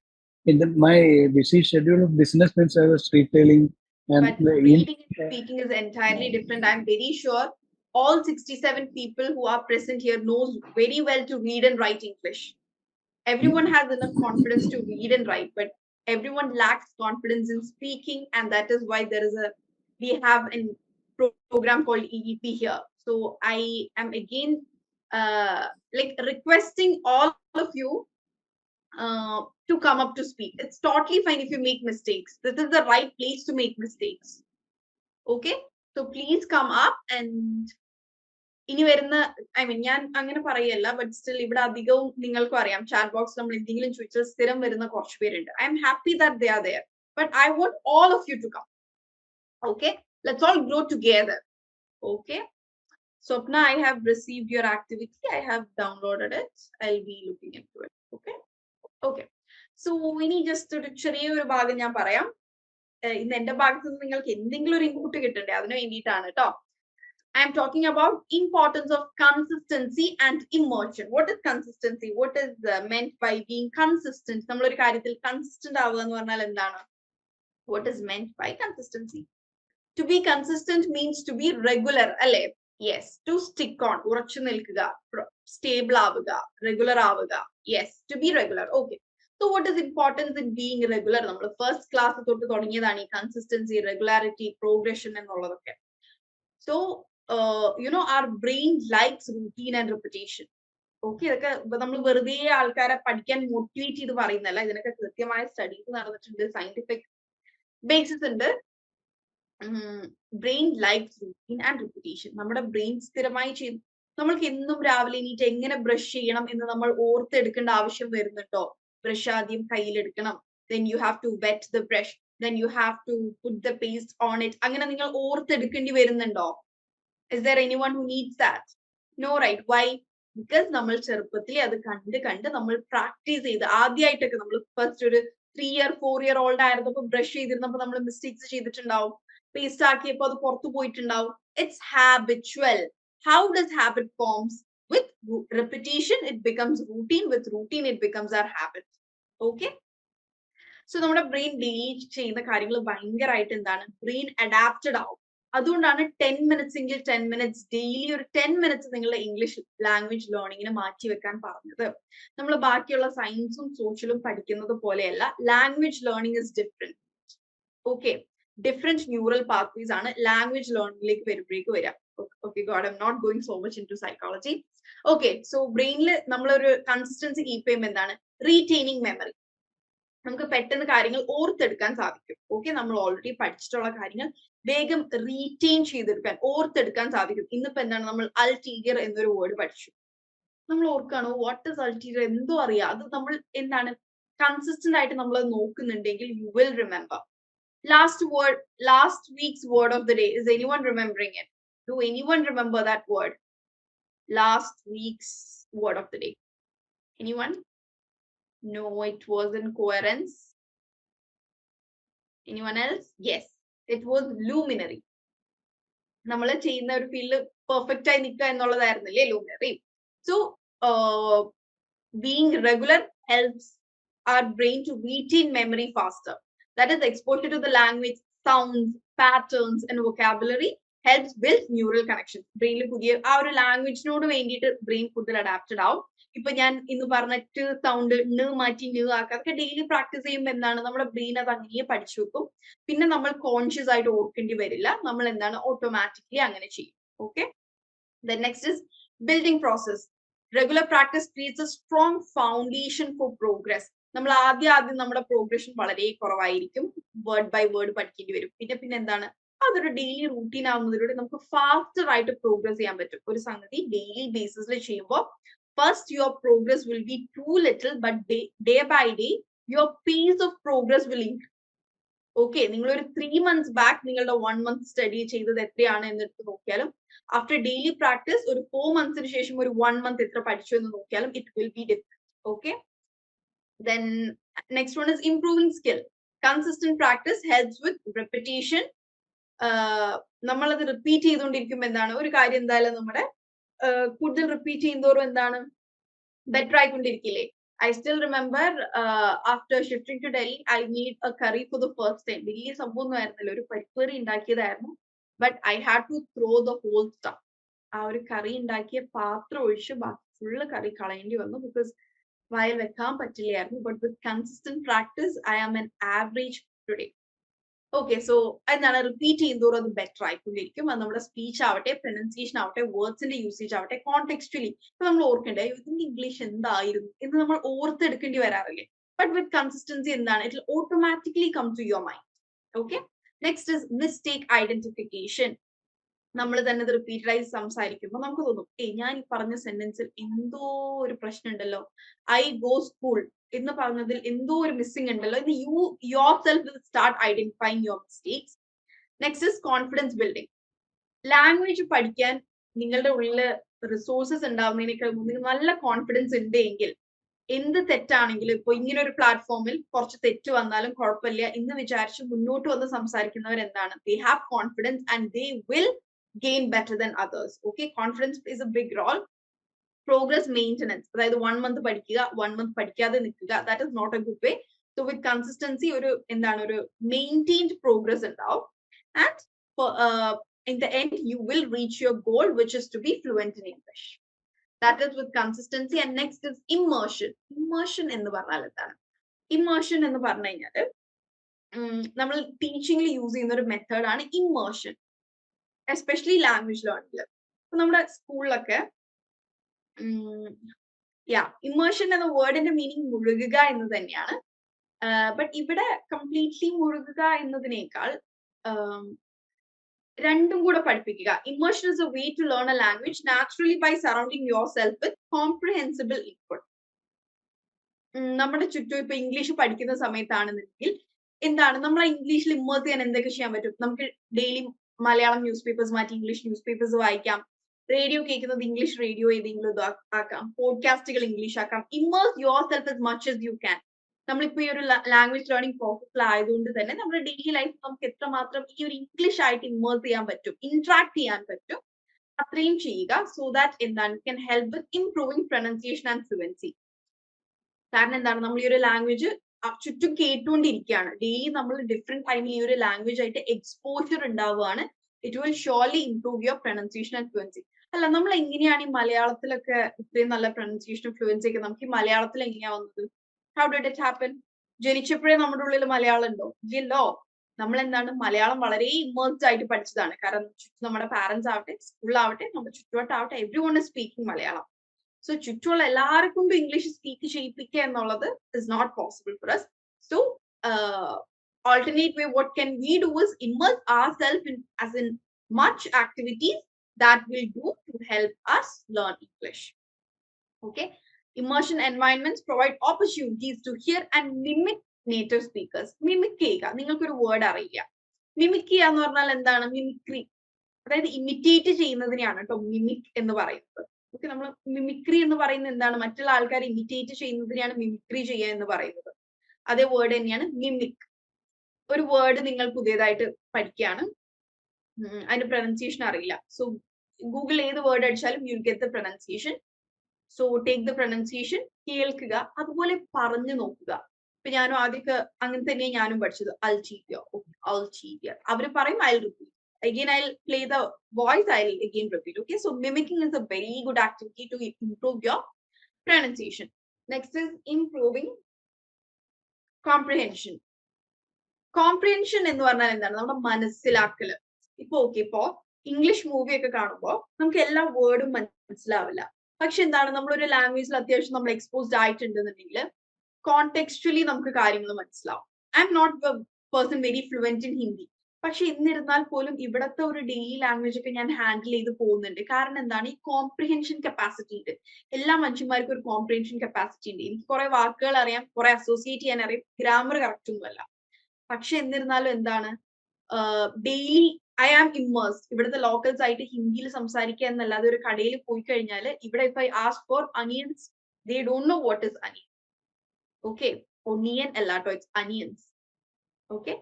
in my busy schedule of business means I was retailing. And but reading and speaking is entirely different. I'm very sure all 67 people who are present here knows very well to read and write English. Everyone has enough confidence to read and write, but everyone lacks confidence in speaking, and that is why we have a program called EEP here. So I am again like requesting all of you to come up to speak. It's totally fine if you make mistakes. This is the right place to make mistakes. Okay, so please come up. And ഇനി വരുന്ന ഞാൻ അങ്ങനെ പറയല്ല, but still ഇവിടെ അധികവും നിങ്ങൾക്കും അറിയാം, chat box നമ്മൾ എന്തെങ്കിലും ചോദിച്ചാൽ സ്ഥിരം വരുന്ന കുറച്ച് പേരുണ്ട്. I'm happy that they are there, but I want all of you to come. Okay, let's all grow together. Okay, Swapna, I have received your activity. I have downloaded it. I'll be looking into it. Okay. Okay. So ഇനി just ഒരു ചെറിയൊരു ഭാഗം ഞാൻ പറയാം. ഇന്ന് എന്റെ ഭാഗത്ത് നിന്ന് നിങ്ങൾക്ക് എന്തെങ്കിലും ഒരു ഇൻപുട്ട് കിട്ടണ്ടേ, അതിനു വേണ്ടിയിട്ടാണ് കേട്ടോ. I am talking about importance of consistency and immersion. What is consistency? What is meant by being consistent? നമ്മളൊരു കാര്യത്തിൽ consistent ആവുക എന്ന് പറഞ്ഞാൽ എന്താണ്? What is meant by consistency? To be consistent means to be regular, അല്ലേ? Yes. To stick on, ഉറച്ചു നിൽക്കുക, stable ആവുക, regular ആവുക. Yes. To be regular. Okay. So what is importance in being regular? നമ്മൾ first class തൊട്ട് തുടങ്ങിയതാണ് ഈ consistency, regularity, progression എന്നുള്ളതൊക്കെ. So, our brain likes routine and repetition. Okay, ഇതൊക്കെ നമ്മൾ വെറുതെ ആൾക്കാരെ പഠിക്കാൻ മോട്ടിവേറ്റ് ചെയ്ത് പറയുന്നല്ല, ഇതിനൊക്കെ കൃത്യമായ സ്റ്റഡീസ് നടന്നിട്ടുണ്ട്, സയന്റിഫിക് ബേസിസ് ഉണ്ട്. Brain likes routine and repetition. നമ്മുടെ ബ്രെയിൻ സ്ഥിരമായി ചെയ്ത് നമ്മൾക്ക് എന്നും രാവിലെ എണീറ്റ് എങ്ങനെ ബ്രഷ് ചെയ്യണം എന്ന് നമ്മൾ ഓർത്തെടുക്കേണ്ട ആവശ്യം വരുന്നുണ്ടോ? ബ്രഷ് ആദ്യം കയ്യിലെടുക്കണം, then you have to wet the brush, then you have to put the paste on it. അങ്ങനെ നിങ്ങൾ ഓർത്തെടുക്കേണ്ടി വരുന്നുണ്ടോ? Is there anyone who needs that? No, right? Why? Because നമ്മൾ ചെറുപ്പത്തിൽ അത് കണ്ട് നമ്മൾ പ്രാക്ടീസ് ചെയ്ത് ആദ്യമായിട്ടൊക്കെ നമ്മൾ ഫസ്റ്റ് ഒരു 3 year 4 year old ആയിരുന്നപ്പോൾ ബ്രഷ് ചെയ്തിരുന്നപ്പോൾ നമ്മൾ മിസ്റ്റേക്സ് ചെയ്തിട്ടുണ്ടാവും, പേസ്റ്റ് ആക്കിയപ്പോൾ അത് പുറത്തു പോയിട്ടുണ്ടാവും. It's habitual. How does habit forms? With repetition it becomes routine, with routine it becomes our habit. Okay, so നമ്മുടെ ബ്രെയിൻ ഡെയിലി ചെയ്യുന്ന കാര്യങ്ങൾ ഭയങ്കരമായിട്ട് എന്താണ്, ബ്രെയിൻ അഡാപ്റ്റഡ് ആവും. അതുകൊണ്ടാണ് 10 minutes എങ്കിൽ 10 minutes ഡെയിലി ഒരു 10 minutes നിങ്ങളുടെ ഇംഗ്ലീഷ് ലാംഗ്വേജ് ലേണിങ്ങിന് മാറ്റി വെക്കാൻ പറഞ്ഞത്. നമ്മൾ ബാക്കിയുള്ള സയൻസും സോഷ്യലും പഠിക്കുന്നത് പോലെയല്ല, language learning is different. Okay, different neural pathways ആണ് ലാംഗ്വേജ് ലേണിംഗിലേക്ക് വരുമ്പോഴേക്ക് വരാം. Okay, God, I'm not going so much into psychology. Okay, so ബ്രെയിനിൽ നമ്മളൊരു കൺസിസ്റ്റൻസി കീപ്പ് ചെയ്യുമ്പോൾ എന്താണ്, റീറ്റെയിനിങ് മെമ്മറി. നമുക്ക് പെട്ടെന്ന് കാര്യങ്ങൾ ഓർത്തെടുക്കാൻ സാധിക്കും. ഓക്കെ, നമ്മൾ ഓൾറെഡി പഠിച്ചിട്ടുള്ള കാര്യങ്ങൾ വേഗം റീറ്റെയിൻ ചെയ്തെടുക്കാൻ, ഓർത്തെടുക്കാൻ സാധിക്കും. ഇന്നിപ്പോ എന്താണ്, നമ്മൾ അൾട്ടീരിയർ എന്നൊരു വേർഡ് പഠിച്ചു. നമ്മൾ ഓർക്കാണോ വാട്ട് ഇസ് അൾട്ടീരിയർ, എന്തോ അറിയാം. അത് നമ്മൾ എന്താണ് കൺസിസ്റ്റന്റ് ആയിട്ട് നമ്മൾ നോക്കുന്നുണ്ടെങ്കിൽ you will remember. Last week's word of the day, is anyone remembering it? Do anyone remember that word? Last week's word of the day, anyone? No, it wasn't coherence. Anyone else? Yes, it was luminary. നമ്മൾ ചെയ്യുന്ന ഒരു field perfect ആയി നിൽക്കുക എന്നുള്ളതായിരുന്നില്ലേ luminary. So being regular helps our brain to retain memory faster. That is, exposure to the language, sounds, patterns and vocabulary helps build neural connections. ബ്രെയിനിൽ പുതിയ ആ ഒരു ലാംഗ്വേജിനോട് വേണ്ടിയിട്ട് ബ്രെയിൻ കൂടുതൽ അഡാപ്റ്റഡ് ആവും. ഇപ്പൊ ഞാൻ ഇന്ന് പറഞ്ഞിട്ട് സൗണ്ട് മാറ്റി ആക്കുക, അതൊക്കെ ഡെയിലി പ്രാക്ടീസ് ചെയ്യുമ്പോൾ എന്താണ്, നമ്മുടെ ബ്രെയിൻ അത് അങ്ങനെ പഠിച്ചു വെക്കും. പിന്നെ നമ്മൾ കോൺഷ്യസ് ആയിട്ട് ഓർക്കേണ്ടി വരില്ല, നമ്മൾ എന്താണ് ഓട്ടോമാറ്റിക്കലി അങ്ങനെ ചെയ്യും. Okay, then next is building process. Regular practice creates A strong foundation four progress. നമ്മൾ ആദ്യം നമ്മുടെ പ്രോഗ്രഷൻ വളരെ കുറവായിരിക്കും, വേർഡ് ബൈ വേർഡ് പഠിക്കേണ്ടി വരും. പിന്നെ എന്താണ്, അതൊരു ഡെയിലി റൂട്ടീൻ ആവുന്നതിലൂടെ നമുക്ക് ഫാസ്റ്റർ ആയിട്ട് പ്രോഗ്രസ് ചെയ്യാൻ പറ്റും. ഒരു സംഗതി ഡെയിലി ബേസിസിൽ ചെയ്യുമ്പോൾ first your progress will be too little, but day by day your pace of progress will increase. Okay, നിങ്ങൾ ഒരു 3 months back നിങ്ങളുടെ 1 month സ്റ്റഡി ചെയ്തത് എത്രയാണ് എന്നെടുത്ത് നോക്കിയാലും ആഫ്റ്റർ ഡെയിലി പ്രാക്ടീസ് ഒരു 4 monthsന് ശേഷം ഒരു 1 month എത്ര പഠിച്ചു എന്ന് നോക്കിയാലും it will be different. Okay, then next one is improving skill. Consistent practice helps with repetition. നമ്മളത് റിപ്പീറ്റ് ചെയ്തുകൊണ്ടിരിക്കുമ്പോൾ എന്താണ്, ഒരു കാര്യം എന്തായാലും നമ്മുടെ കൂടുതൽ റിപ്പീറ്റ് ചെയ്യുന്നതോറും എന്താണ്, better ആയിക്കൊണ്ടിരിക്കില്ലേ? I still remember after shifting to Delhi, I made a curry for the first time. വലിയ സംഭവമൊന്നും ആയിരുന്നില്ല, ഒരു പരിപ്പറി ഉണ്ടാക്കിയതായിരുന്നു. But I had to throw the whole stuff. ആ ഒരു കറി ഉണ്ടാക്കിയ പാത്രം ഒഴിച്ച് ബാക്കി ഫുള്ള് കറി കളയേണ്ടി വന്നു, ബിക്കോസ് വായിൽ വെക്കാൻ പറ്റില്ലായിരുന്നു. But with consistent practice, I am an average today. Okay, so എന്താണ്, റിപ്പീറ്റ് ചെയ്യുന്നതോറും അത് ബെറ്റർ ആയിക്കൊണ്ടിരിക്കും. അത് നമ്മുടെ സ്പീച്ച് ആവട്ടെ, പ്രൊനൗൺസിയേഷൻ ആവട്ടെ, വേർഡ്സിന്റെ യൂസേജ് ആവട്ടെ, കോണ്ടെക്സ്ച്വലി ഇപ്പൊ നമ്മൾ ഓർക്കണ്ടേ ഇതിന്റെ ഇംഗ്ലീഷ് എന്തായിരുന്നു എന്ന് നമ്മൾ ഓർത്തെടുക്കേണ്ടി വരാറില്ലേ? ബട്ട് വിത്ത് കൺസിസ്റ്റൻസി എന്താണ്, it automatically come to your mind. Okay, next is mistake identification. നമ്മൾ തന്നെ ഇത് റിപ്പീറ്റഡായി സംസാരിക്കുമ്പോൾ നമുക്ക് തോന്നും, ഞാൻ ഈ പറഞ്ഞ സെന്റൻസിൽ എന്തോ ഒരു പ്രശ്നം ഉണ്ടല്ലോ, ഐ ഗോ സ്കൂൾ എന്ന് പറഞ്ഞതിൽ എന്തോ ഒരു മിസ്സിംഗ് ഉണ്ടല്ലോ എന്ന് you yourself will start identifying your mistakes. Next is confidence building. Language പഠിക്കാൻ നിങ്ങളുടെ ഉള്ളിൽ റിസോഴ്സസ് ഉണ്ടാവുന്നതിനേക്കാൾ നിങ്ങൾക്ക് നല്ല കോൺഫിഡൻസ് ഉണ്ടെങ്കിൽ എന്ത് തെറ്റാണെങ്കിലും, ഇപ്പൊ ഇങ്ങനെ ഒരു പ്ലാറ്റ്ഫോമിൽ കുറച്ച് തെറ്റ് വന്നാലും കുഴപ്പമില്ല എന്ന് വിചാരിച്ച് മുന്നോട്ട് വന്ന് സംസാരിക്കുന്നവർ എന്താണ്, they have confidence and they will gain better than others. Okay, confidence plays a big role. Progress maintenance, അതായത് 1 month പഠിക്കുക 1 month പഠിക്കാതെ നിൽക്കുക, that is not a good way. So with consistency ഒരു maintained progress ഉണ്ടാവും, and for in the end you will reach your goal, which is to be fluent in English. That is with consistency. And next is immersion. Immersion എന്ന് പറഞ്ഞാൽ എന്താണ്? Immersion എന്ന് പറഞ്ഞു കഴിഞ്ഞാൽ നമ്മൾ ടീച്ചിങ്ങിൽ use ചെയ്യുന്ന ഒരു മെത്തേഡാണ് ഇമ്മേർഷൻ, എസ്പെഷ്യലി ലാംഗ്വേജ് ലേണിംഗിൽ. നമ്മുടെ സ്കൂളിലൊക്കെ ഇമ്മേർഷൻ എന്ന വേർഡിന്റെ മീനിങ് മുഴുകുക എന്ന് തന്നെയാണ്. ബട്ട് ഇവിടെ കംപ്ലീറ്റ്ലി മുഴുകുക എന്നതിനേക്കാൾ രണ്ടും കൂടെ പഠിപ്പിക്കുക. Immersion is a way to learn a language naturally by surrounding yourself with comprehensible input. നമ്മുടെ ചുറ്റും ഇപ്പൊ ഇംഗ്ലീഷ് പഠിക്കുന്ന സമയത്താണെന്നുണ്ടെങ്കിൽ എന്താണ് നമ്മളെ ഇംഗ്ലീഷിൽ ഇമ്മേഴ്സ് ചെയ്യാൻ എന്തൊക്കെ ചെയ്യാൻ പറ്റും? നമുക്ക് ഡെയിലി മലയാളം ന്യൂസ് പേപ്പേഴ്സ് മാറ്റി ഇംഗ്ലീഷ് ന്യൂസ് പേപ്പേഴ്സ് വായിക്കാം, റേഡിയോ കേൾക്കുന്നത് ഇംഗ്ലീഷ് റേഡിയോ ഏതെങ്കിലും ആക്കാം, പോഡ്കാസ്റ്റുകൾ ഇംഗ്ലീഷ് ആക്കാം. Immerse your self as much as you can. നമ്മളിപ്പോ ഈ ഒരു ലാംഗ്വേജ് ലേണിംഗ് പ്രോസസ്സിൽ ആയതുകൊണ്ട് തന്നെ നമ്മുടെ ഡെയിലി ലൈഫ് നമുക്ക് എത്രമാത്രം ഈ ഒരു ഇംഗ്ലീഷ് ആയിട്ട് ഇമ്മേഴ്സ് ചെയ്യാൻ പറ്റും, ഇന്ററാക്ട് ചെയ്യാൻ പറ്റും, അത്രയും ചെയ്യുക. സോ ദാറ്റ് എന്താണ് can help with improving pronunciation and fluency. കാരണം എന്താണ്, നമ്മൾ ഈ ഒരു ലാംഗ്വേജ് ചുറ്റും കേട്ടുകൊണ്ടിരിക്കുകയാണ്, ഡെയിലി നമ്മൾ ഡിഫറെന്റ് ടൈമിൽ ഈ ഒരു ലാംഗ്വേജ് ആയിട്ട് എക്സ്പോഷർ ഉണ്ടാവുകയാണ്. It will surely improve your pronunciation and fluency. അല്ല, നമ്മൾ എങ്ങനെയാണ് ഈ മലയാളത്തിലൊക്കെ ഇത്രയും നല്ല പ്രൊനൗൺസിയേഷനും ഫ്ലുവൻസി ഒക്കെ നമുക്ക് ഈ മലയാളത്തിൽ എങ്ങനെയാ വന്നത്? How did it happen? ജനിച്ചപ്പോഴേ നമ്മുടെ ഉള്ളിൽ മലയാളം ഉണ്ടോ? ഇല്ലല്ലോ. നമ്മൾ എന്താണ് മലയാളം വളരെ ഇമ്മേഴ്സ്ഡ് ആയിട്ട് പഠിച്ചതാണ്. കാരണം നമ്മുടെ പാരന്റ്സ് ആവട്ടെ, സ്കൂളിലാവട്ടെ, നമ്മുടെ ചുറ്റുവട്ടാവട്ടെ, everyone is speaking Malayalam. So ചുറ്റുമുള്ള എല്ലാവരെ കൊണ്ടും ഇംഗ്ലീഷ് സ്പീക്ക് ചെയ്യിപ്പിക്കുക എന്നുള്ളത് is not possible for us. So alternate way what can we do is immerse ourselves in as in much activities that will do to help us learn English. Okay, immersion environments provide opportunities to hear and mimic native speakers. Mimic ചെയ്യുക. നിങ്ങൾക്കൊരു word അറിയില്ല, mimic ചെയ്യുക എന്ന് പറഞ്ഞാൽ എന്താണ്? Mimicry, അതായത് imitate ചെയ്യുന്നതിനെയാണ് കേട്ടോ mimic എന്ന് പറയുന്നത്. ഓക്കെ, നമ്മൾ മിമിക്രി എന്ന് പറയുന്നത് എന്താണ്? മറ്റുള്ള ആൾക്കാർ ഇമിറ്റേറ്റ് ചെയ്യുന്നതിനെയാണ് മിമിക്രി ചെയ്യുക എന്ന് പറയുന്നത്. അതേ വേർഡ് തന്നെയാണ് മിമിക്. ഒരു വേർഡ് നിങ്ങൾ പുതിയതായിട്ട് പഠിക്കുകയാണ്, അതിന്റെ പ്രൊനൗൺസിയേഷൻ അറിയില്ല. സോ ഗൂഗിൾ ഏത് വേർഡ് അടിച്ചാലും you get the pronunciation. So take the pronunciation, കേൾക്കുക, അതുപോലെ പറഞ്ഞു നോക്കുക. ഇപ്പൊ ഞാനും ആദ്യമൊക്കെ അങ്ങനെ തന്നെയാണ് ഞാനും പഠിച്ചത്. അൾചീരിയർ, അൾചീരിയർ അവര് പറയും, I repeat. Again, I'll play the voice, I'll again repeat. Okay, so mimicking is a very good activity to improve your pronunciation. Next is improving comprehension. Comprehension എന്ന് പറഞ്ഞാൽ എന്താണ്? നമ്മുടെ മനസ്സിലാക്കല്. ഇപ്പൊ ഇംഗ്ലീഷ് മൂവി ഒക്കെ കാണുമ്പോൾ നമുക്ക് എല്ലാ വേർഡും മനസ്സിലാവില്ല. പക്ഷെ എന്താണ്, നമ്മളൊരു ലാംഗ്വേജിൽ അത്യാവശ്യം നമ്മൾ എക്സ്പോസ്ഡ് ആയിട്ടുണ്ടെന്നുണ്ടെങ്കിൽ കോണ്ടെക്സ്ച്വലി നമുക്ക് കാര്യങ്ങൾ മനസ്സിലാവും. I'm not a person very fluent in Hindi, പക്ഷെ എന്നിരുന്നാൽ പോലും ഇവിടത്തെ ഒരു ഡെയിലി ലാംഗ്വേജ് ഒക്കെ ഞാൻ ഹാൻഡിൽ ചെയ്ത് പോകുന്നുണ്ട്. കാരണം എന്താണ്, ഈ കോംപ്രിഹെൻഷൻ കപ്പാസിറ്റി ഉണ്ട്. എല്ലാ മനുഷ്യന്മാർക്കും ഒരു കോംപ്രിഹെൻഷൻ കപ്പാസിറ്റി ഉണ്ട്. എനിക്ക് കുറെ വാക്കുകൾ അറിയാം, കുറെ അസോസിയേറ്റ് ചെയ്യാൻ അറിയാം, ഗ്രാമർ കറക്റ്റ് ഒന്നുമല്ല. പക്ഷെ എന്നിരുന്നാലും എന്താണ്, ഡെയിലി ഐ ആം ഇമ്മേഴ്സ്ഡ്. ഇവിടുത്തെ ലോക്കൽസ് ആയിട്ട് ഹിന്ദിയിൽ സംസാരിക്കുക എന്നല്ലാതെ ഒരു കടയിൽ പോയി കഴിഞ്ഞാൽ ഇവിടെ ഇപ്പൊ ഐ ആസ്ക് ഫോർ അനിയൻസ്, they don't know what is അനിയൻ. ഓക്കെ, ഒനിയൻ അല്ലാട്ടോ, ഇറ്റ്സ് അനിയൻസ്. ഓക്കെ,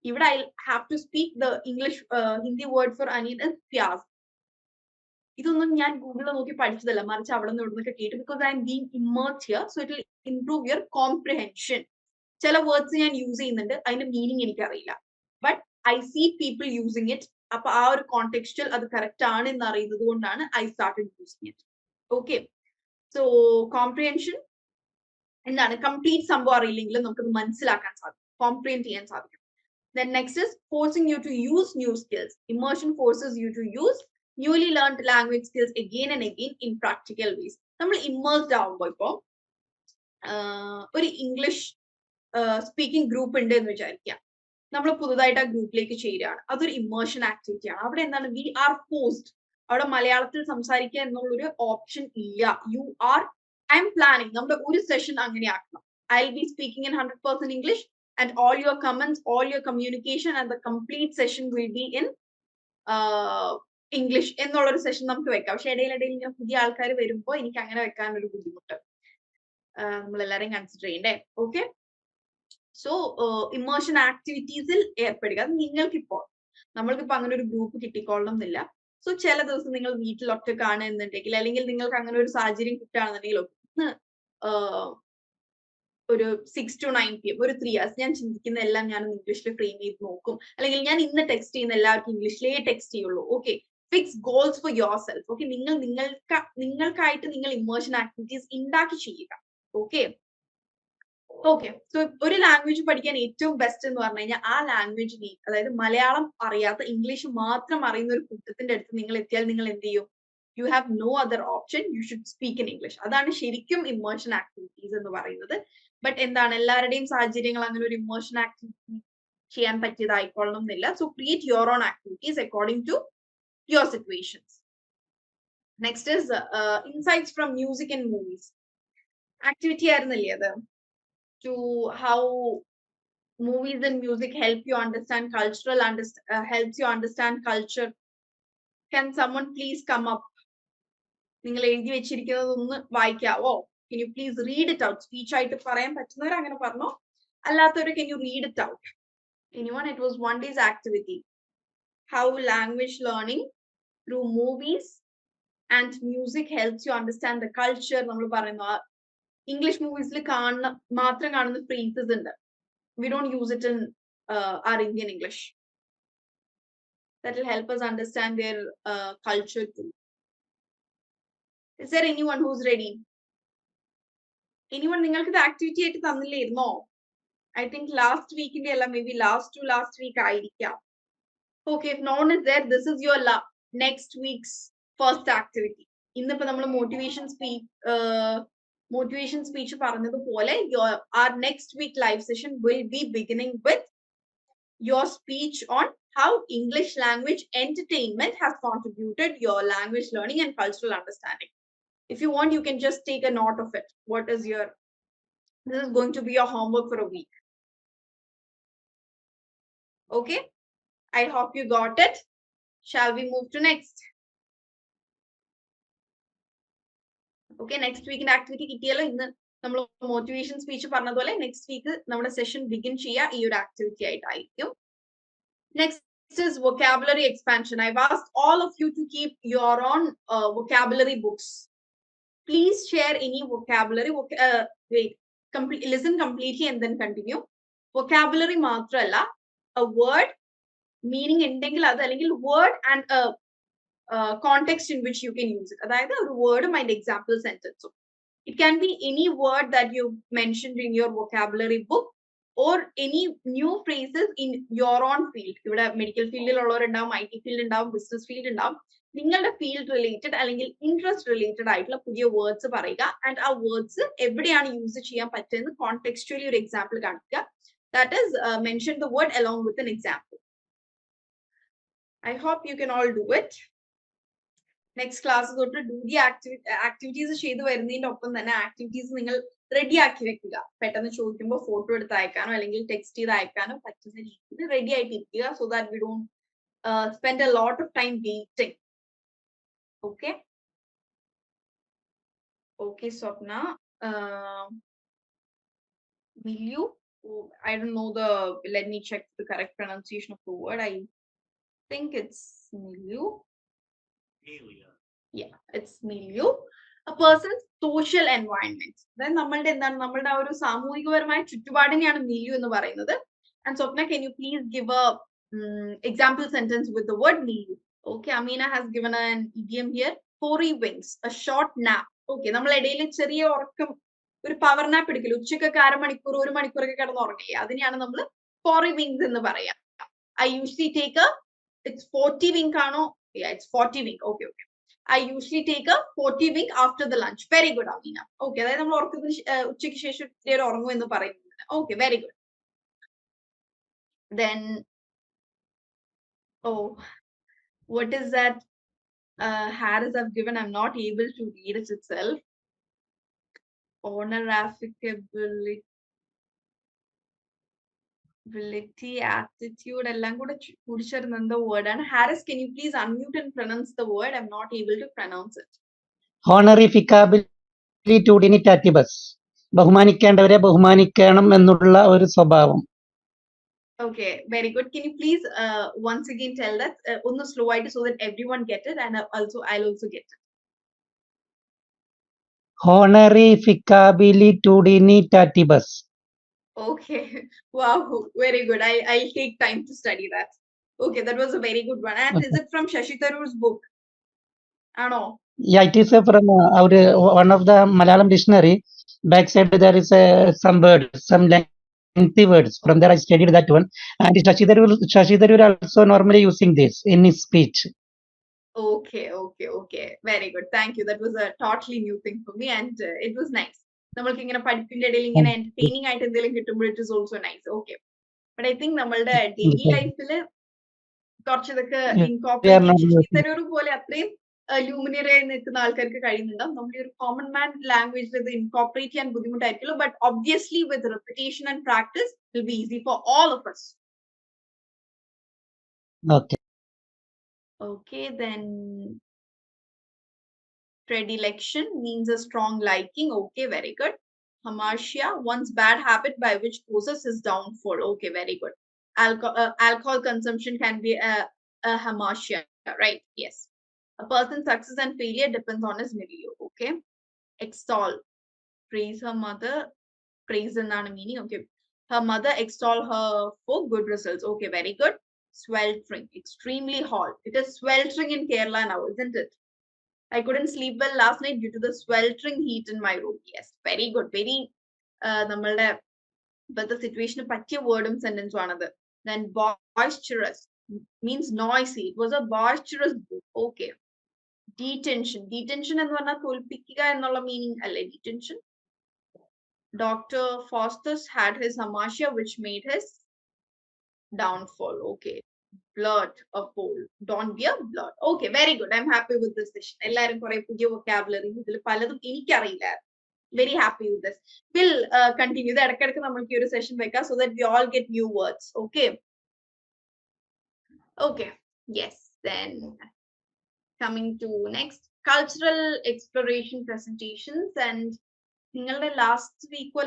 ഇവിടെ I have to speak the English Hindi word for onion is pyaz. ഇതൊന്നും ഞാൻ ഗൂഗിളിൽ നോക്കി പഠിച്ചതല്ല, മറിച്ച് അവിടെ നിന്ന് ഇവിടുന്നൊക്കെ കേട്ടു. Because I'm being immersed here, so it will improve your comprehension. ചില വേർഡ്സ് ഞാൻ യൂസ് ചെയ്യുന്നുണ്ട്, അതിന്റെ മീനിങ് എനിക്കറിയില്ല, but I see people using it. അപ്പൊ ആ ഒരു കോണ്ടെക്സ്റ്റിൽ അത് കറക്റ്റ് ആണ് എന്ന് അറിയുന്നത് കൊണ്ടാണ് I started using it. Okay, so comprehension എന്താണ്? കംപ്ലീറ്റ് സംഭവം അറിയില്ലെങ്കിലും നമുക്കത് മനസ്സിലാക്കാൻ സാധിക്കും, കോംപ്രിഹെൻഡ് ചെയ്യാൻ സാധിക്കും. Then next is forcing you to use new skills. Immersion forces you to use newly learned language skills again and again in practical ways. നമ്മൾ immersed ആവുമ്പോൾ ഇപ്പോ ഒരു ഇംഗ്ലീഷ് സ്പീക്കിംഗ് ഗ്രൂപ്പ് ഉണ്ട് എന്ന് വിചാരിക്കുക. നമ്മൾ പുതുതായിട്ട് ആ ഗ്രൂപ്പിലേക്ക് ചേരുകയാണ്. അതൊരു ഇമ്മേർഷൻ ആക്ടിവിറ്റി ആണ്. അവിടെ എന്താണ്, വി ആർ ഫോഴ്സ്ഡ്. അവിടെ മലയാളത്തിൽ സംസാരിക്കുക എന്നുള്ളൊരു ഓപ്ഷൻ ഇല്ല. ഐ എം പ്ലാനിങ് നമ്മുടെ ഒരു സെഷൻ അങ്ങനെ ആക്കണം. I will B speaking in 100% English. And all your comments, all your communication and the complete session will be in English എന്നുള്ളൊരു സെഷൻ നമുക്ക് വെക്കാം. പക്ഷെ ഇടയിലിടയിൽ ഇങ്ങനെ പുതിയ ആൾക്കാർ വരുമ്പോൾ എനിക്ക് അങ്ങനെ വെക്കാൻ ഒരു ബുദ്ധിമുട്ട്. നമ്മളെല്ലാരെയും കൺസിഡർ ചെയ്യണ്ടേ? ഓക്കെ, സോ ഇമ്മേർഷൻ ആക്ടിവിറ്റീസിൽ ഏർപ്പെടുക. അത് നമ്മൾക്കിപ്പോ അങ്ങനെ ഒരു ഗ്രൂപ്പ് കിട്ടിക്കൊള്ളണം എന്നില്ല. സോ ചില ദിവസം നിങ്ങൾ വീട്ടിൽ ഒറ്റക്കാണ് എന്നുണ്ടെങ്കിൽ, അല്ലെങ്കിൽ നിങ്ങൾക്ക് അങ്ങനെ ഒരു സാഹചര്യം കിട്ടുകയാണെന്നുണ്ടെങ്കിൽ, ഒന്ന് ഒരു 6 to 9 PM ഒരു 3 hours ഞാൻ ചിന്തിക്കുന്ന എല്ലാം ഞാൻ ഇംഗ്ലീഷിൽ ഫ്രെയിം ചെയ്ത് നോക്കും, അല്ലെങ്കിൽ ഞാൻ ഇന്ന് ടെക്സ്റ്റ് ചെയ്യുന്ന എല്ലാവർക്കും ഇംഗ്ലീഷിലേ ടെക്സ്റ്റ് ചെയ്യുള്ളൂ. Okay, fix goals for yourself. Okay, നിങ്ങൾക്കായിട്ട് നിങ്ങൾ ഇമേർഷൻ ആക്ടിവിറ്റീസ് ഉണ്ടാക്കി ചെയ്യുക. ഓക്കെ ഓക്കെ സോ ഒരു ലാംഗ്വേജ് പഠിക്കാൻ ഏറ്റവും ബെസ്റ്റ് എന്ന് പറഞ്ഞു കഴിഞ്ഞാൽ ആ ലാംഗ്വേജിനെ, അതായത് മലയാളം അറിയാത്ത ഇംഗ്ലീഷ് മാത്രം അറിയുന്ന ഒരു കൂട്ടത്തിന്റെ അടുത്ത് നിങ്ങൾ എത്തിയാൽ നിങ്ങൾ എന്ത് ചെയ്യും? You have no other option, you should speak in English. അതാണ് ശരിക്കും ഇമേർഷൻ ആക്ടിവിറ്റീസ് എന്ന് പറയുന്നത്. ബട്ട് എന്താണ്, എല്ലാവരുടെയും സാഹചര്യങ്ങൾ അങ്ങനെ ഒരു ഇമേർഷൻ ആക്ടിവിറ്റി ചെയ്യാൻ പറ്റിയതായിക്കൊള്ളണം എന്നില്ല. So create your own activities according to your situations. Next is insights from music and movies. Activity ആയിരുന്നില്ലേ അത്? To how movies and music help you understand helps you understand culture. Can someone please come up? നിങ്ങൾ എഴുതി വെച്ചിരിക്കുന്നത് ഒന്ന് വായിക്കാവോ? Can you please read it out? Speech ആയിട്ട് പറയാൻ പറ്റുന്നവർ അങ്ങനെ പറഞ്ഞോ, അല്ലാത്തവർ can you read it out? Anyone? It was one day's activity. How language learning through movies and music helps you understand the culture. നമ്മൾ പറയുന്ന ഇംഗ്ലീഷ് മൂവീസിൽ മാത്രം കാണുന്ന ഫ്രേസസ് ഉണ്ട്. We don't use it in our Indian English. That will help us understand their culture too. Is there anyone who's ready? Anyone? നിങ്ങൾക്ക് ഇത് activity ആയിട്ട് തന്നില്ലായിരുന്നോ? I think last week ന്റെ അല്ല, maybe last week ആയിരിക്കാം. Okay, if no one is there, this is your next week's first activity. ഇന്നിപ്പോ നമ്മൾ motivation speech പറഞ്ഞതുപോലെ our next week live session will be beginning with your speech on how English language entertainment has contributed your language learning and cultural understanding. If you want, you can just take a note of it. This is going to be your homework for a week. Okay, I hope you got it. Shall we move to next? Okay, next വീക്കിന്റെ activity കിട്ടിയല്ലോ. ഇന്ന് നമ്മൾ motivation speech പറഞ്ഞതുപോലെ next week നമ്മുടെ session begin ചെയ്യുക ഈ ഒരു activity ആയിട്ടായിരിക്കും. Next is vocabulary expansion. I've asked all of you to keep your own vocabulary books. Please share any vocabulary. Listen completely and then continue. Vocabulary മാത്രമല്ല, a word meaning ഉണ്ടെങ്കിൽ അത്, അല്ലെങ്കിൽ word and a context in which you can use it. അതായത് ഒരു വേർഡും അതിന്റെ example സെന്റൻസും. It can be any word that you mentioned in your vocabulary book or any new phrases in your own field. ഇവിടെ medical ഫീൽഡിൽ ഉള്ളവരുണ്ടാവും, IT field ഉണ്ടാവും, business field ഉണ്ടാവും. നിങ്ങളുടെ field related അല്ലെങ്കിൽ interest related ആയിട്ടുള്ള പുതിയ വേർഡ്സ് പറയുക. And ആ വേർഡ്സ് എവിടെയാണ് യൂസ് ചെയ്യാൻ പറ്റുന്നത് കോണ്ടെക്സ്റ്റുവലി ഒരു എക്സാമ്പിൾ കാണിക്കുക. That is mention the word along with an example. I hope you can all do it. Next class തൊട്ട് ഡു ദി ആക്ടിവിറ്റീസ് ചെയ്ത് വരുന്നതിന്റെ ഒപ്പം തന്നെ ആക്ടിവിറ്റീസ് നിങ്ങൾ റെഡി ആക്കി വെക്കുക. പെട്ടെന്ന് ചോദിക്കുമ്പോൾ ഫോട്ടോ എടുത്ത് അയക്കാനോ അല്ലെങ്കിൽ ടെക്സ്റ്റ് ചെയ്ത് അയക്കാനോ പറ്റുന്ന രീതിയിൽ റെഡി ആയിട്ട് ഇരിക്കുക. So that we don't spend a lot of time waiting. Okay okay Swapna, will you? I don't know let me check the correct pronunciation of the word. I think it's milieu. Yeah, it's milieu. A person's social environment. Then നമ്മളുടെ എന്താണ്, നമ്മളുടെ ആ ഒരു സാമൂഹികപരമായ ചുറ്റുപാടിനെയാണ് milieu എന്ന് പറയുന്നത്. And Swapna, can you please give a example sentence with the word milieu? Okay, Amina has given an idiom here. Four wings, a short nap. Okay, നമ്മൾ ഇടയിൽ ചെറിയ ഉറക്കം, ഒരു പവർ നാപ്പ് എടുക്കില്ല, ഉച്ചക്കൊക്കെ 1/2 മണിക്കൂർ 1 മണിക്കൂറൊക്കെ കിടന്ന് ഉറങ്ങില്ല, അതിനെയാണ് നമ്മൾ 4 wings എന്ന് പറയാം. I usually take it's 40 wink ആണോ? Yeah, it's 40 wink. Okay. I usually take a 40 wink after the lunch. Very good, Amina. Okay, അതായത് നമ്മൾ ഉച്ചയ്ക്ക് ശേഷം ഉറങ്ങും എന്ന് പറയുന്നത്. Okay, very good. Then, what is that Harris have given? I'm not able to read it itself. Honorificability, attitude, എല്ലാം കൂടെ കുടിച്ചിരുന്ന എന്തോ word ആണ്. Harris, can you please unmute and pronounce the word? I'm not able to pronounce it. Honorificabilitudinitatis. ബഹുമാനിക്കേണ്ടവരെ ബഹുമാനിക്കണം എന്നുള്ള ഒരു സ്വഭാവം. Okay, very good. Can you please once again tell that on the slow so that everyone get it, and I'll also get it. Honorificabilitudinitatibus. Okay. Wow, very good. I'll take time to study that. Okay, that was a very good one. And is it from Shashi Tharoor's book? I know. Yeah, it is from one of the Malayalam dictionary. Backside there is some words, some lengthy words. From there I studied that one. And Shashi Tharoor also normally using this in his speech. Okay. Very good. Thank you. That was a totally new thing for me, and it was nice. നമ്മൾക്ക് ഇങ്ങനെ പഠിപ്പിന്റെ ഇടയിൽ ഇങ്ങനെ entertaining ആയിട്ട് എന്തെങ്കിലും കിട്ടുമ്പോൾ it is also nice. Okay, but I think നമ്മളുടെ daily ലൈഫിൽ കുറച്ച് ഇതൊക്കെ ഇൻകോർപ്പറേറ്റ് ചെയ്യാൻ ശശി തരൂർ പോലെ അത്രയും ലൂമിനറി ആയി നിൽക്കുന്ന ആൾക്കാർക്ക് കഴിയുന്നുണ്ടാവും. നമ്മൾ ഒരു കോമൺ മാൻ ലാംഗ്വേജിൽ ഇത് ഇൻകോർപ്പറേറ്റ് ചെയ്യാൻ ബുദ്ധിമുട്ടായിരിക്കുള്ളൂ. But obviously with repetition and practice will be easy for all of us. Okay. Okay, then predilection means a strong liking. Okay, very good. Hamartia, one's bad habit by which causes his downfall. Okay, very good. Alcohol consumption can be a hamartia, right? Yes. A person's success and failure depends on his milieu. Okay. Extol, praise her mother, praise and meaning. Okay. Her mother extol her for good results. Okay, very good. Sweltering, extremely hot. It is sweltering in Kerala now, isn't it? I couldn't sleep well last night due to the sweltering heat in my room. Yes, very good. Very നമ്മളുടെ ഇപ്പോഴത്തെ സിറ്റുവേഷന് പറ്റിയ വേർഡും സെന്റൻസും ആണത്. Then boisterous means noisy. It was a boisterous book. Okay. Detention എന്ന് പറഞ്ഞാൽ തോൽപ്പിക്കുക എന്നുള്ള meaning അല്ലേ detention? Dr. Faustus had his hamartia which made his downfall. Okay. Blurt, a pole. Don't be a blurt. Okay, very good. I'm happy with this session. എല്ലാവരും കുറെ പുതിയ vocabulary ഇതിൽ പലതും എനിക്കറിയില്ല. Very happy with this. We'll continue. ഇത് ഇടയ്ക്കിടയ്ക്ക് നമുക്ക് ഈ ഒരു സെഷൻ വെക്കാം so that we all get new words. Okay. Okay. Yes. Then coming to next, cultural exploration presentations. And നിങ്ങളുടെ ലാസ്റ്റ് വീക്കോ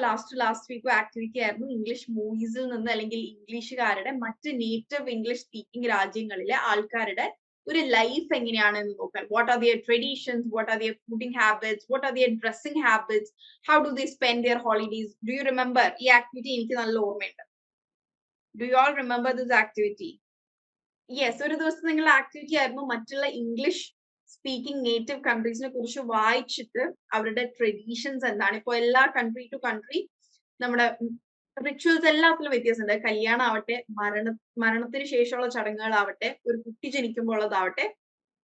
ആക്ടിവിറ്റി ആയിരുന്നു ഇംഗ്ലീഷ് മൂവീസിൽ നിന്ന് അല്ലെങ്കിൽ ഇംഗ്ലീഷുകാരുടെ മറ്റ് നേറ്റീവ് ഇംഗ്ലീഷ് സ്പീക്കിംഗ് രാജ്യങ്ങളിലെ ആൾക്കാരുടെ ഒരു ലൈഫ് എങ്ങനെയാണെന്ന് നോക്കാൻ. What are their traditions, what are their fooding habits, what are their dressing habits, how do they spend their holidays. Do you remember? ഈ ആക്ടിവിറ്റി എനിക്ക് നല്ല ഓർമ്മയുണ്ട്. Do you all remember this activity? Yes, ഒരു ദിവസം നിങ്ങളുടെ activity ആയിരുന്നു മറ്റുള്ള English speaking native കൺട്രീസിനെ കുറിച്ച് വായിച്ചിട്ട് അവരുടെ ട്രഡീഷൻസ് എന്താണ്. ഇപ്പൊ എല്ലാ കൺട്രി ടു കൺട്രി നമ്മുടെ റിച്വൽസ് എല്ലാത്തിലും വ്യത്യാസമുണ്ട്. കല്യാണം ആവട്ടെ, മരണത്തിന് ശേഷമുള്ള ചടങ്ങുകളാവട്ടെ, ഒരു കുട്ടി ജനിക്കുമ്പോഴതാവട്ടെ,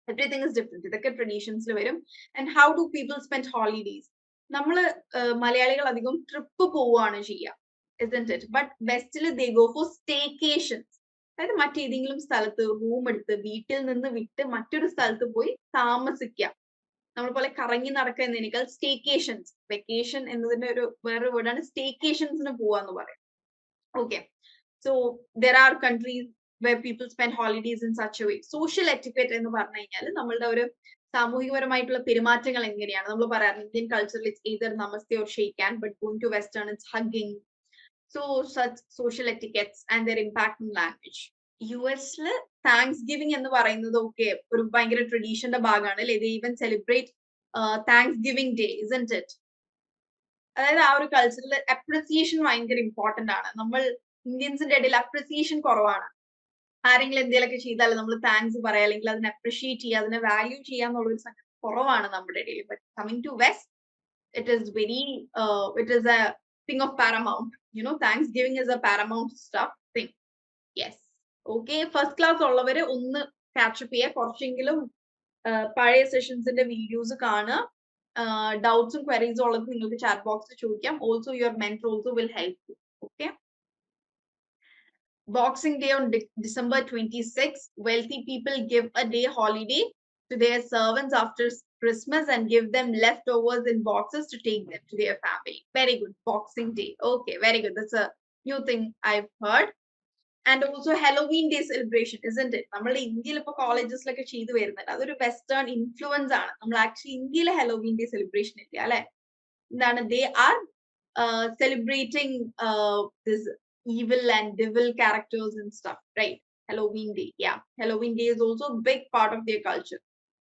എവറിത്തിങ് ഇസ് ഡിഫറെന്റ്. ഇതൊക്കെ ട്രഡീഷൻസിൽ വരും. And how do people spend holidays? നമ്മള് മലയാളികൾ അധികം ട്രിപ്പ് പോവുകയാണ് ചെയ്യുക, isn't it? But വെസ്റ്റില് they go for staycations. അതായത് മറ്റേതെങ്കിലും സ്ഥലത്ത് റൂം എടുത്ത് വീട്ടിൽ നിന്ന് വിട്ട് മറ്റൊരു സ്ഥലത്ത് പോയി താമസിക്കുക. നമ്മൾ പോലെ കറങ്ങി നടക്കുക എന്നതിനേക്കാൾ സ്റ്റേക്കേഷൻസ്, വെക്കേഷൻ എന്നതിന്റെ ഒരു വേറൊരു വേർഡാണ് സ്റ്റേക്കേഷൻസിന് പോവാന്ന് പറയും. Okay, so there are countries where people spend holidays in such a way. Social etiquette എന്ന് പറഞ്ഞു കഴിഞ്ഞാൽ നമ്മളുടെ ഒരു സാമൂഹികപരമായിട്ടുള്ള പെരുമാറ്റങ്ങൾ എങ്ങനെയാണ്. നമ്മൾ പറയാറുണ്ട് ഇന്ത്യൻ കൾച്ചറിൽ it's either namaste or shake hand, but going to western it's hugging. So such social etiquettes and their impact on language. യുഎസില് താങ്ക്സ് ഗിവിംഗ് എന്ന് പറയുന്നത് ഒക്കെ ഒരു ഭയങ്കര ട്രഡീഷന്റെ ഭാഗമാണ് അല്ലെ. they even celebrate thanks giving day, isn't it? അതായത് ആ ഒരു കൾച്ചറിൽ അപ്രിസിയേഷൻ ഭയങ്കര ഇമ്പോർട്ടന്റ് ആണ്. നമ്മൾ ഇന്ത്യൻസിന്റെ ഇടയിൽ അപ്രിസിയേഷൻ കുറവാണ്. ആരെങ്കിലും എന്തെങ്കിലുമൊക്കെ ചെയ്താൽ നമ്മൾ താങ്ക്സ് പറയാം, അല്ലെങ്കിൽ അതിനെ അപ്രിഷിയേറ്റ് ചെയ്യുക, അതിനെ വാല്യൂ ചെയ്യുക എന്നുള്ളൊരു സംഗതി കുറവാണ് നമ്മുടെ ഇടയിൽ. But coming to west it is a thing of paramount. Thanksgiving is a paramount stuff thing. Yes. Okay, first class ഉള്ളവര് ഒന്ന് കാച്ചപ്പ് ചെയ്യുക. കുറച്ചെങ്കിലും പഴയ സെഷൻസിന്റെ വീഡിയോസ് കാണുക. ഡൗട്ട്സും ക്വയറീസും ഉള്ളത് നിങ്ങൾക്ക് ചാറ്റ് ബോക്സിൽ ചോദിക്കാം. Also your mentor also will help you. Okay. Boxing Day on December 26, wealthy people give a day holiday to their servants after Christmas and give them leftovers in boxes to take them to their family. Very good. Boxing Day. Okay, very good. That's a new thing I've heard. And also Halloween Day celebration, isn't it? നമ്മുടെ ഇന്ത്യയിൽ ഇപ്പൊ കോളേജസിലൊക്കെ ചെയ്തു വരുന്നുണ്ട്. അതൊരു western influence ആണ്. നമ്മൾ actually ഇന്ത്യയിലെ Halloween day celebration ഇല്ല അല്ലെ. എന്താണ്, they are celebrating this evil and devil characters and stuff, right? Halloween Day. Yeah, Halloween Day is also a big part of their culture.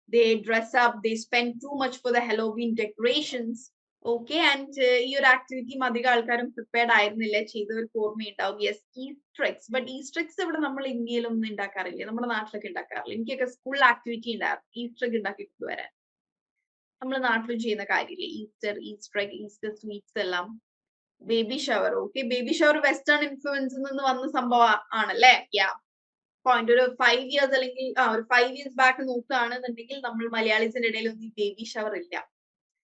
They dress up, they spend too much for the Halloween decorations. Okay, and ഈ ഒരു ആക്ടിവിറ്റിയും അധികം ആൾക്കാരും prepared ആയിരുന്നില്ല, ചെയ്തവർക്ക് ഓർമ്മയുണ്ടാവും. Yes, Easter eggs. But Easter eggs ഇവിടെ നമ്മൾ ഇന്ത്യയിലൊന്നും ഉണ്ടാക്കാറില്ല, നമ്മുടെ നാട്ടിലൊക്കെ ഉണ്ടാക്കാറില്ല. എനിക്കൊക്കെ സ്കൂൾ ആക്ടിവിറ്റി ഉണ്ടായിരുന്നു ഈസ്റ്റർ എഗ് ഉണ്ടാക്കി കൊണ്ടുവരാൻ. നമ്മൾ നാട്ടിലും ചെയ്യുന്ന കാര്യമില്ലേ, ഈസ്റ്റർ എഗ്, ഈസ്റ്റർ സ്വീറ്റ്സ് എല്ലാം. Baby shower. Okay, baby shower western ഇൻഫ്ലുവൻസിൽ നിന്ന് വന്ന സംഭവം ആണല്ലേ? Yeah, point. ഒരു 5 years അല്ലെങ്കിൽ ഒരു 5 years ബാക്ക് നോക്കുകയാണെന്നുണ്ടെങ്കിൽ നമ്മൾ മലയാളീസിന്റെ ഇടയിൽ ഒന്നും ഈ ബേബി ഷവർ ഇല്ല.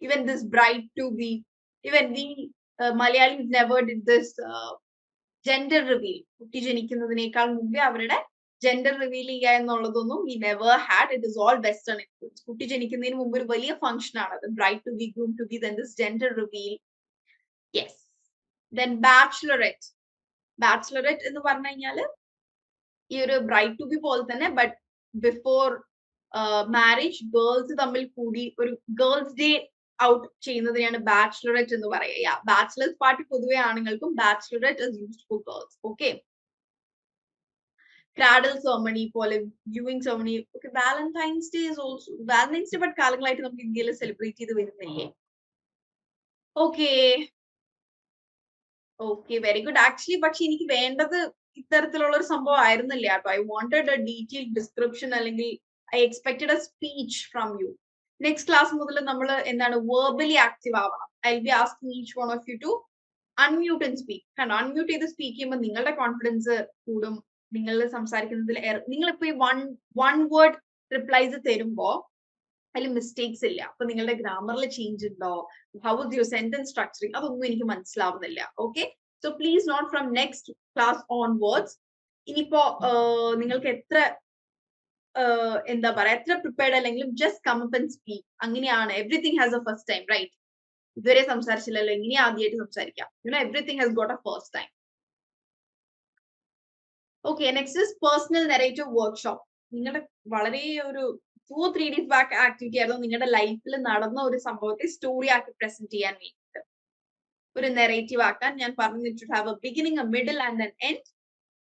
Even this bride to be, even we Malayalis never did this gender reveal. കുട്ടി ജനിക്കുന്നതിനേക്കാൾ മുമ്പേ അവരുടെ ജെൻഡർ റിവീൽ ചെയ്യുക എന്നുള്ളതൊന്നും we never had. It is all western influence. കുട്ടി ജനിക്കുന്നതിന് മുമ്പ് ഒരു വലിയ ഫംഗ്ഷൻ ആണ് അത്, bride to be, groom to be, then this gender reveal. Yes. Then bachelorette. Bachelorette എന്ന് പറഞ്ഞു കഴിഞ്ഞാല് ഈ ഒരു ബ്രൈഡ് ടു ബി പോലെ തന്നെ, ബട്ട് ബിഫോർ മാരേജ് ഗേൾസ് തമ്മിൽ കൂടി ഒരു ഗേൾസ് ഡേ ഔട്ട് ചെയ്യുന്നതിനെയാണ് ബാച്ചിലറേറ്റ് എന്ന് പറയുക. ബാച്ചിലേഴ്സ് പാർട്ടി പൊതുവെ ആണുങ്ങൾക്കും, bachelorette is used for girls. Okay, cradle ceremony പോലെ, viewing ceremony. Okay, valentine's day is also, valentine's day but കാലങ്ങളായിട്ട് നമുക്ക് ഇന്ത്യയിൽ സെലിബ്രേറ്റ് ചെയ്ത് വരുന്നില്ലേ? Okay okay, very good. Actually പക്ഷെ എനിക്ക് വേണ്ടത് ഇത്തരത്തിലുള്ള ഒരു സംഭവം ആയിരുന്നില്ല കേട്ടോ. I wanted a detail description, അല്ലെങ്കിൽ I expected a speech from you. Next class മുതൽ നമ്മൾ എന്താണ് വെർബലി ആക്റ്റീവ് ആവണം. I will be asking each one of you to unmute and speak. കണ്ടോ, അൺമ്യൂട്ട് ചെയ്ത് സ്പീക്ക് ചെയ്യുമ്പോൾ നിങ്ങളുടെ കോൺഫിഡൻസ് കൂടും. നിങ്ങൾ സംസാരിക്കുന്നതിൽ നിങ്ങളിപ്പോ ഈ വൺ വേർഡ് റിപ്ലൈസ് തരുമ്പോ അതിൽ മിസ്റ്റേക്സ് ഇല്ല. അപ്പൊ നിങ്ങളുടെ ഗ്രാമറിൽ ചേഞ്ച് ഉണ്ടോ, how is your sentence structuring, അതൊന്നും എനിക്ക് മനസ്സിലാവുന്നില്ല. Okay, so please note from next class onwards. ഇനിയിപ്പോ നിങ്ങൾക്ക് എത്ര എന്താ പറയാ, എത്ര പ്രിപ്പയർഡ് അല്ലെങ്കിലും just come up and speak. അങ്ങനെയാണ്. Everything has a first time, right? ഇതുവരെ സംസാരിച്ചില്ലല്ലോ, ഇനി ആദ്യമായിട്ട് സംസാരിക്കാം. Everything has got a first time. Okay, next is personal narrative workshop. നിങ്ങളുടെ വളരെ ഒരു 2-3 days ബാക്ക് ആക്ടിവിറ്റി ആയിരുന്നു. നിങ്ങളുടെ ലൈഫിൽ നടന്ന ഒരു സംഭവത്തെ സ്റ്റോറി ആക്കി പ്രസന്റ് ചെയ്യാൻ വേണ്ടിയിട്ട്, ഒരു നെറേറ്റീവ് ആക്കാൻ ഞാൻ പറഞ്ഞു. It should have a beginning, a middle and an end.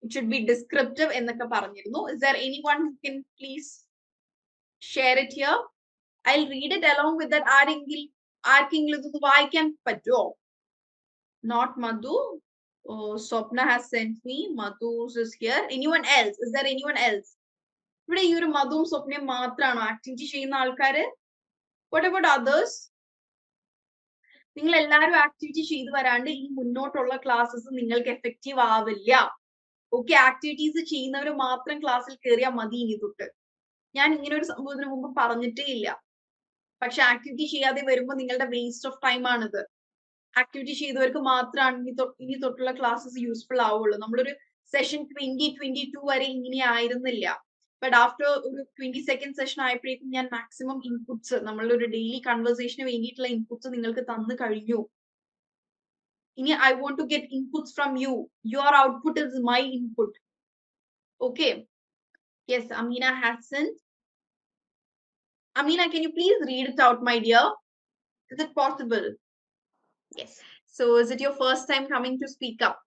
It should be descriptive എന്നൊക്കെ പറഞ്ഞിരുന്നു. Is there anyone who can please share it here? I will read it along with that. ആർക്കെങ്കിലും ഇതൊന്ന് വായിക്കാൻ പറ്റുമോ? Not Madhu. Swapna has sent me. Madhu is here. Anyone else? Is there anyone else? ഇവിടെ ഈ ഒരു മധുവും സ്വപ്നയും മാത്രമാണോ ആക്ടിവിറ്റി ചെയ്യുന്ന ആൾക്കാര്? What about others? നിങ്ങൾ എല്ലാവരും ആക്ടിവിറ്റി ചെയ്തു വരാണ്ട് ഈ മുന്നോട്ടുള്ള ക്ലാസ്സസ് നിങ്ങൾക്ക് എഫക്റ്റീവ് ആവില്ല. ഓക്കെ, ആക്ടിവിറ്റീസ് ചെയ്യുന്നവർ മാത്രം ക്ലാസ്സിൽ കയറിയാൽ മതി ഇനി തൊട്ട്. ഞാൻ ഇങ്ങനെ ഒരു സംഭവത്തിന് മുമ്പ് പറഞ്ഞിട്ടേ ഇല്ല. പക്ഷെ ആക്ടിവിറ്റി ചെയ്യാതെ വരുമ്പോൾ നിങ്ങളുടെ വേസ്റ്റ് ഓഫ് ടൈം ആണിത്. ആക്ടിവിറ്റി ചെയ്തവർക്ക് മാത്രമാണ് ഇനി തൊട്ടുള്ള ക്ലാസ്സസ് യൂസ്ഫുൾ ആവുള്ളൂ. നമ്മളൊരു സെഷൻ 2022 വരെ ഇങ്ങനെ ആയിരുന്നില്ല. ബട്ട് ആഫ്റ്റർ ഒരു 22nd സെഷൻ ആയപ്പോഴേക്കും ഞാൻ മാക്സിമം ഇൻപുട്സ്, നമ്മളുടെ ഒരു ഡെയിലി കൺവേഴ്സേഷന് വേണ്ടിയിട്ടുള്ള ഇൻപുട്സ് നിങ്ങൾക്ക് തന്നു കഴിഞ്ഞു. ഇനി I want to get inputs from you. Your output is my input. Okay, yes, Amina has sent. Amina, can you please read it out, my dear? Is it possible? Yes. So is it your first time coming to speak up?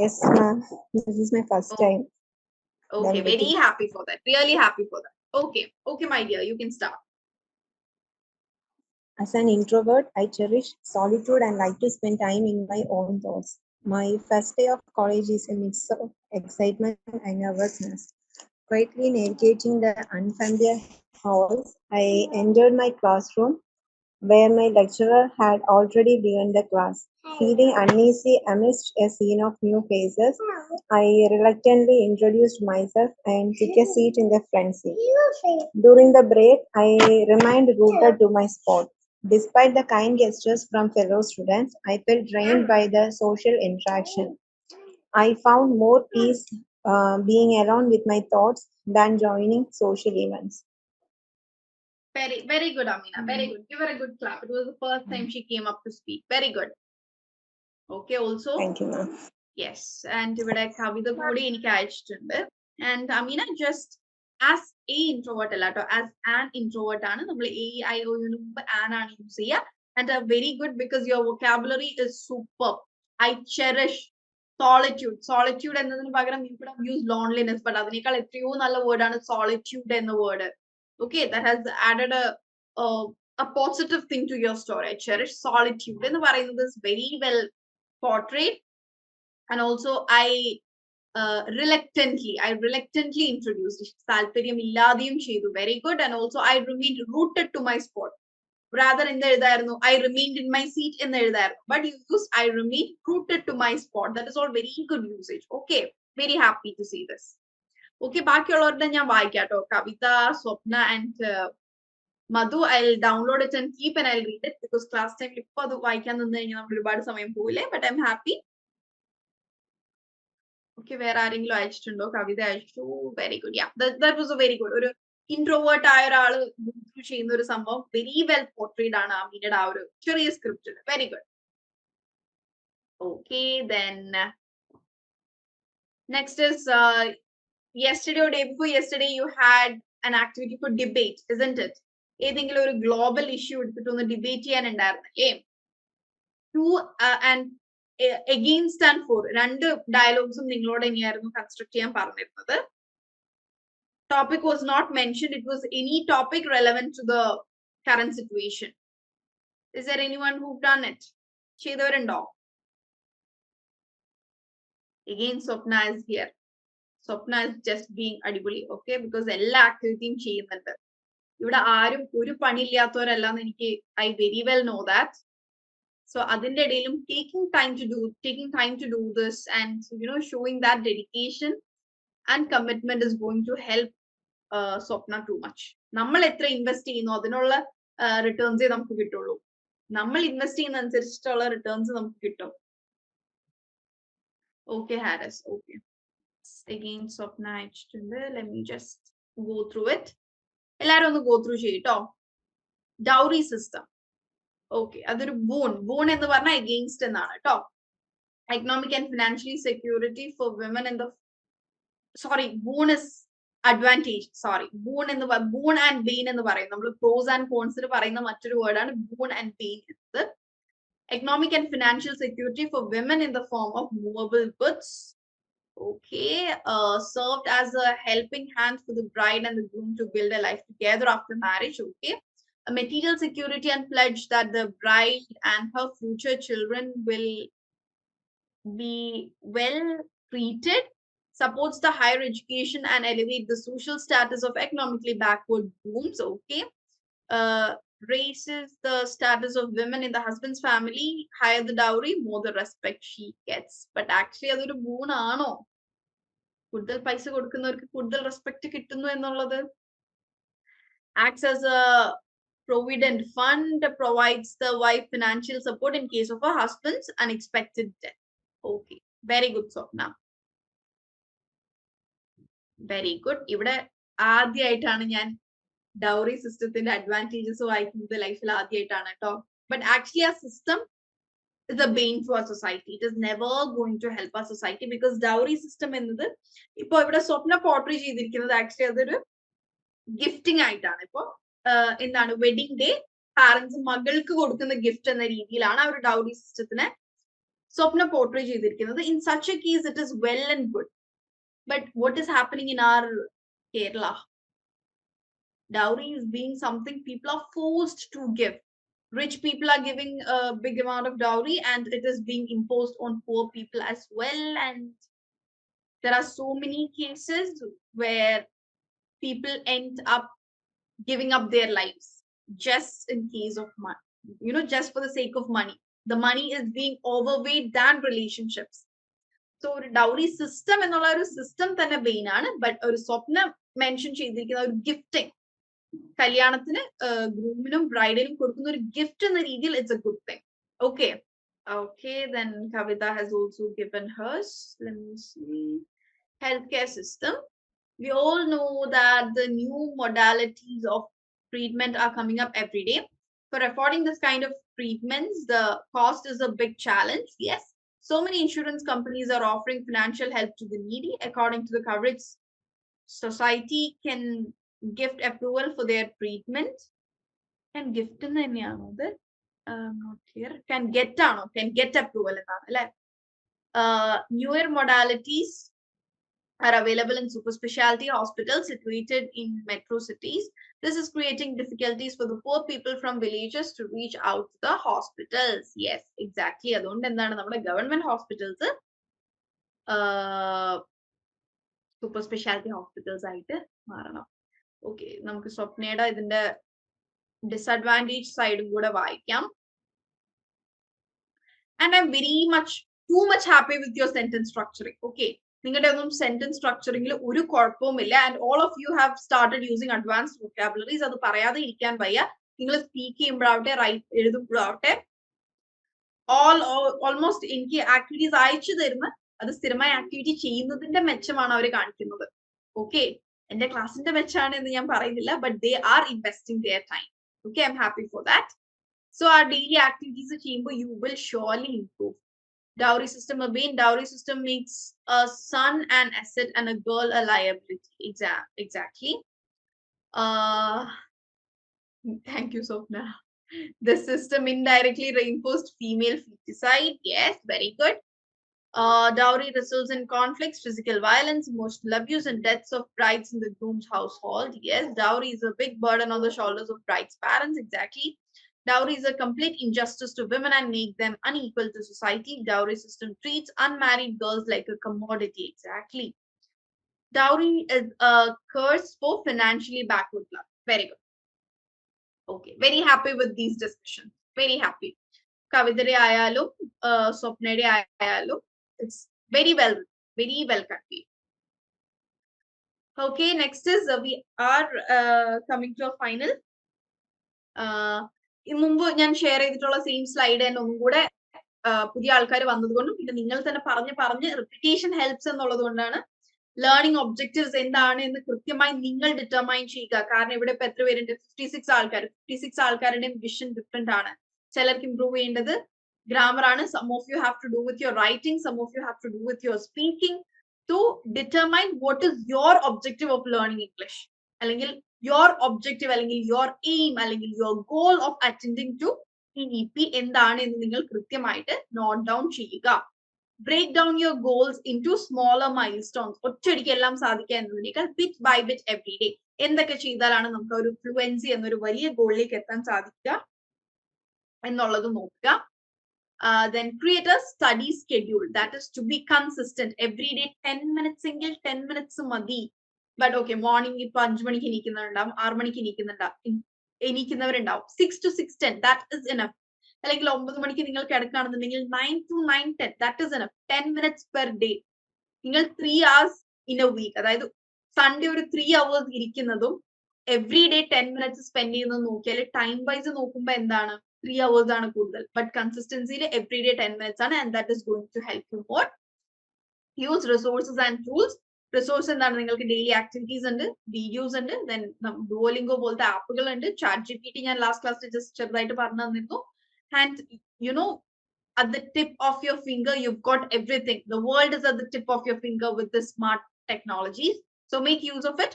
Yes, ma'am. This is my first time. Okay, Then very waiting. happy for that. Really happy for that. Okay, okay, my dear, you can start. As an introvert, I cherish solitude and like to spend time in my own thoughts. My first day of college is a mix of excitement and nervousness. Quietly navigating the unfamiliar halls, I entered my classroom where my lecturer had already begun the class. Feeling uneasy amidst a scene of new faces, I reluctantly introduced myself and took a seat in the front seat. During the break, I remained rooted to my spot. Despite the kind gestures from fellow students, I felt drained by the social interaction. I found more peace being alone with my thoughts than joining social events. Very, very good, Amina. Very good. Give her a good clap. It was the first time she came up to speak. Very good. Okay, also. Thank you, ma'am. Yes. And ഇവിടെ കവിത കൂടി എനിക്ക് അയച്ചിട്ടുണ്ട്. And Amina, just as a introvert അല്ല കേട്ടോ, as an introvert ആണ് നമ്മൾ AIOU മുമ്പ് an ആണ് യൂസ് ചെയ്യുക. And very good because your vocabulary is superb. I cherish solitude എന്നതിന് പകരം you could have used loneliness, but അതിനേക്കാൾ എത്രയോ നല്ല വേർഡാണ് സോളിറ്റ്യൂഡ് എന്ന word. Okay, that has added a positive thing to your story. I cherish solitude എന്ന് പറയുന്നത് is very well portrayed, and also I reluctantly introduced, താല്പര്യമില്ലാതെയും ചെയ്തു, very good. And also I remained rooted to my spot. Rather in the I remained in my seat in the but you use I remained rooted to my spot. That is all very good usage. Okay, very happy to see this. Okay, ബാക്കിയുള്ളവരുടെ ഞാൻ വായിക്കാം കേട്ടോ. കവിത, സ്വപ്ന and Madhu, I'll download it and keep and I'll read it because class time ഇപ്പൊ അത് വായിക്കാൻ നിന്ന് കഴിഞ്ഞാൽ നമ്മൾ ഒരുപാട് സമയം പോയില്ലേ. But I'm happy. Okay, വേറെ ആരെങ്കിലും അയച്ചിട്ടുണ്ടോ? കവിത അയച്ചു. Very good. Yeah, that was a very good. ഒരു ഇൻട്രോവേർട്ട് ആയ ഒരാള് ചെയ്യുന്ന ഒരു സംഭവം വെരി വെൽ പോർട്രേഡ് ആണ് ആമീനയുടെ ആ ഒരു ചെറിയ സ്ക്രിപ്റ്റിൽ. Very good. Okay, then next is yesterday or day before yesterday you had an activity for debate, isn't it? ഏതെങ്കിലും ഒരു ഗ്ലോബൽ ഇഷ്യൂ എടുത്തിട്ട് ഒന്ന് ഡിബേറ്റ് ചെയ്യാനുണ്ടായിരുന്നല്ലേ? Two and against and for രണ്ട് ഡയലോഗ്സും നിങ്ങളോട് എങ്ങനെയായിരുന്നു കൺസ്ട്രക്ട് ചെയ്യാൻ പറഞ്ഞിരുന്നത്. Topic was not mentioned. It was any topic relevant to the current situation. Is there anyone who've done it? Chedavarundo. Again, Swapna is here. Swapna is just being adibuli, okay? Because ella activity cheyyunnundu. Ivida aarum oru panilliyathovaralla eniki I very well know that. So adinte edilum taking time to do this and showing that dedication and commitment is going to help Swapna too much. നമ്മൾ എത്ര invest ചെയ്യുന്നു അതിനുള്ള റിട്ടേൺസേ നമുക്ക് കിട്ടുള്ളൂ. നമ്മൾ invest ചെയ്യുന്ന അനുസരിച്ചിട്ടുള്ള returns നമുക്ക് കിട്ടും. Okay Haris, okay. Again, Swapna അയച്ചിട്ടുണ്ട്. Let me just go through it. എല്ലാരും ഒന്ന് go through ചെയ്യട്ടോ. Dowry system. ഓക്കെ, അതൊരു ബൂൺ എന്ന് പറഞ്ഞാൽ എഗെയിൻസ്റ്റ് എന്നാണ് കേട്ടോ. Economic and financially security for women in the boon is advantage. Boon and bane എന്ന് പറയും. നമ്മൾ പ്രോസ് ആൻഡ് കോൺസിൽ പറയുന്ന മറ്റൊരു വേർഡാണ് ബൂൺ ആൻഡ് ബെയിൻ എന്നത്. Economic and financial security for women in the form of movable goods. Okay, served as a helping hand for the bride and the groom to build a life together after marriage. Okay, a material security and pledge that the bride and her future children will be well treated, supports the higher education and elevate the social status of economically backward grooms. Okay, raises the status of women in the husband's family, higher the dowry, more the respect she gets. But actually adoru boon aano? കൂടുതൽ പൈസ കൊടുക്കുന്നവർക്ക് കൂടുതൽ respect കിട്ടുന്നു എന്നുള്ളത്. Acts as a provident fund, provides the wife financial support in case of her husband's unexpected death. Okay, very good, Swapna. Very good. ഇവിടെ ആദ്യമായിട്ടാണ് ഞാൻ dowry സിസ്റ്റത്തിന്റെ advantages വായിക്കുന്നത് ലൈഫിൽ ആദ്യമായിട്ടാണ് കേട്ടോ. ബട്ട് ആക്ച്വലി ആ system is a bane to our society. It is never going to help our society because dowry system എന്നത് ഇപ്പൊ ഇവിടെ സ്വപ്ന പോർട്രേ ചെയ്തിരിക്കുന്നത് ആക്ച്വലി അതൊരു ഗിഫ്റ്റിംഗ് ആയിട്ടാണ്. ഇപ്പൊ എന്താണ് വെഡിങ് ഡേ പാരന്റ്സ് മകൾക്ക് കൊടുക്കുന്ന ഗിഫ്റ്റ് എന്ന രീതിയിലാണ് ആ ഒരു ഡൗറി സിസ്റ്റത്തിനെ സ്വപ്ന പോർട്രേ ചെയ്തിരിക്കുന്നത്. In such a case it is well and good. But what is happening in our Kerala? Dowry is being something people are forced to give. Rich people are giving a big amount of dowry and it is being imposed on poor people as well. And there are so many cases where people end up giving up their lives just in case of money, just for the sake of money. The money is being overweight than relationships. So dowry system ennulla oru system thanne bane aanu. But oru swapna mention ചെയ്തിരിക്കുന്ന ഒരു gifting, കല്യാണത്തിന് ഗ്രൂമിനും ബ്രൈഡിനും കൊടുക്കുന്ന ഒരു gift എന്ന രീതിയിൽ it's A good thing. Okay, then Kavita has also given hers. Let me see. Healthcare system. We all know that the new modalities of treatment are coming up every day. For affording this kind of treatments, the cost is a big challenge. Yes, so many insurance companies are offering financial help to the needy. According to the coverage, society can gift approval for their treatment. Can gift thenneyaano adu? Not here. Can get approval ennaanu alle. Newer modalities are available in super specialty hospitals situated in metro cities. This is creating difficulties for the poor people from villages to reach out to the hospitals. Yes, exactly. അതുകൊണ്ട് എന്താണ് നമ്മുടെ government hospitals super speciality hospitals ആയിട്ട് മാറണം. Okay, നമുക്ക് സ്വപ്നയുടെ ഇതിന്റെ disadvantage സൈഡും കൂടെ വായിക്കാം. And I'm very much too much happy with your sentence structuring. Okay, നിങ്ങളുടെ ഒന്നും സെന്റൻസ് സ്ട്രക്ചറിംഗിൽ ഒരു കുഴപ്പവുമില്ല. And all of you have started using advanced vocabularies. അത് പറയാതെ ഇരിക്കാൻ വയ്യ. നിങ്ങൾ സ്പീക്ക് ചെയ്യുമ്പോഴാവട്ടെ എഴുതുമ്പോഴാവട്ടെ ഓൾമോസ്റ്റ് എനിക്ക് ആക്ടിവിറ്റീസ് അയച്ചു തരുന്ന അത് സ്ഥിരമായ ആക്ടിവിറ്റി ചെയ്യുന്നതിന്റെ മെച്ചമാണ് അവർ കാണിക്കുന്നത്. ഓക്കെ, എന്റെ ക്ലാസിന്റെ മെച്ചാണ് എന്ന് ഞാൻ പറയുന്നില്ല, but they are investing their time. Okay, I'm happy for that. So our daily activities ചെയ്യുമ്പോൾ you will surely improve. Dowry system again, dowry system makes a son an asset and a girl a liability. Exactly. Thank you, Sopna. The system indirectly reinforced female feticide. Yes, very good. Dowry results in conflicts, physical violence, emotional abuse, and deaths of brides in the groom's household. Yes, dowry is a big burden on the shoulders of brides' parents. Exactly. Dowry is a complete injustice to women and make them unequal to society. Dowry system treats unmarried girls like a commodity. Exactly. Dowry is a curse for financially backward class. Very good. Okay, very happy with these discussions. Very happy. Kavidare ayalum, Swapnade ayalum. It's very well conveyed. Okay, next is we are coming to a final. മുമ്പ് ഞാൻ share ചെയ്തിട്ടുള്ള same slide തന്നെ ഒന്നും കൂടെ പുതിയ ആൾക്കാർ വന്നതുകൊണ്ടും പിന്നെ നിങ്ങൾ തന്നെ പറഞ്ഞ് റിപ്പീറ്റേഷൻ ഹെൽപ്സ് എന്നുള്ളത് കൊണ്ടാണ് ലേണിംഗ് ഒബ്ജക്റ്റീവ്സ് എന്താണ് എന്ന് കൃത്യമായി നിങ്ങൾ ഡിറ്റർമൈൻ ചെയ്യുക. കാരണം ഇവിടെ ഇപ്പൊ എത്ര പേരുണ്ട്? 56 ആൾക്കാരുടെയും വിഷൻ ഡിഫറെന്റ് ആണ്. ചിലർക്ക് ഇംപ്രൂവ് ചെയ്യേണ്ടത് ഗ്രാമർ ആണ്. Some of you have to do with your writing, some of you have to do with your speaking. To determine what is your objective of learning English, അല്ലെങ്കിൽ your objective അല്ലെങ്കിൽ your aim അല്ലെങ്കിൽ your goal of attending to EEP എന്താണ് എന്ന് നിങ്ങൾ കൃത്യമായിട്ട് note down ചെയ്യുക. Break down your goals into smaller milestones. ഒറ്റയടിക്ക് എല്ലാം സാധിക്കുക എന്നതിനേക്കാൾ bit by bit every day എന്തൊക്കെ ചെയ്താലാണ് നമുക്ക് ഒരു ഫ്ലുവൻസി എന്നൊരു വലിയ ഗോളിലേക്ക് എത്താൻ സാധിക്കുക എന്നുള്ളത് നോക്കുക. Then create a study schedule that is to be consistent. Every day 10 minutes എങ്കിൽ 10 minutes മതി. ബട്ട് ഓക്കെ, മോർണിംഗ് ഇപ്പൊ 5 മണിക്ക് എണീക്കുന്നുണ്ടാവും, 6 മണിക്ക് എണീക്കുന്നവരുണ്ടാവും. 6 to 6:10 ദാറ്റ് ഇസ് ഇനഫ്. അല്ലെങ്കിൽ 9 മണിക്ക് നിങ്ങൾ കിടക്കുകയാണെന്നുണ്ടെങ്കിൽ 9 to 9:10 that is enough. 10 minutes per day. നിങ്ങൾ 3 hours ഇൻ എ വീക്ക്, അതായത് സൺഡേ ഒരു 3 hours ഇരിക്കുന്നതും എവറി ഡേ 10 minutes സ്പെൻഡ് ചെയ്യുന്നത് നോക്കിയാൽ ടൈം വൈസ് നോക്കുമ്പോൾ എന്താണ് 3 hours ആണ് കൂടുതൽ. ബട്ട് കൺസിസ്റ്റൻസിയിൽ എവറി ഡേ 10 minutes ആണ്. And that is going to help you more. Use resources and tools. Resource എന്താണ്? നിങ്ങൾക്ക് ഡെയിലി ആക്ടിവിറ്റീസ് ഉണ്ട്, വീഡിയോസ് ഉണ്ട്, ദെൻ ഡുവോലിംഗോ പോലത്തെ ആപ്പുകൾ ഉണ്ട്, ചാറ്റ് GPT ഞാൻ ലാസ്റ്റ് ക്ലാസ്സിൽ ജസ്റ്റ് ചെറുതായിട്ട് പറഞ്ഞു തന്നിരുന്നു. And you know at the tip of your finger you've got everything. The world is at the tip of your finger with the smart technologies. So make use of it.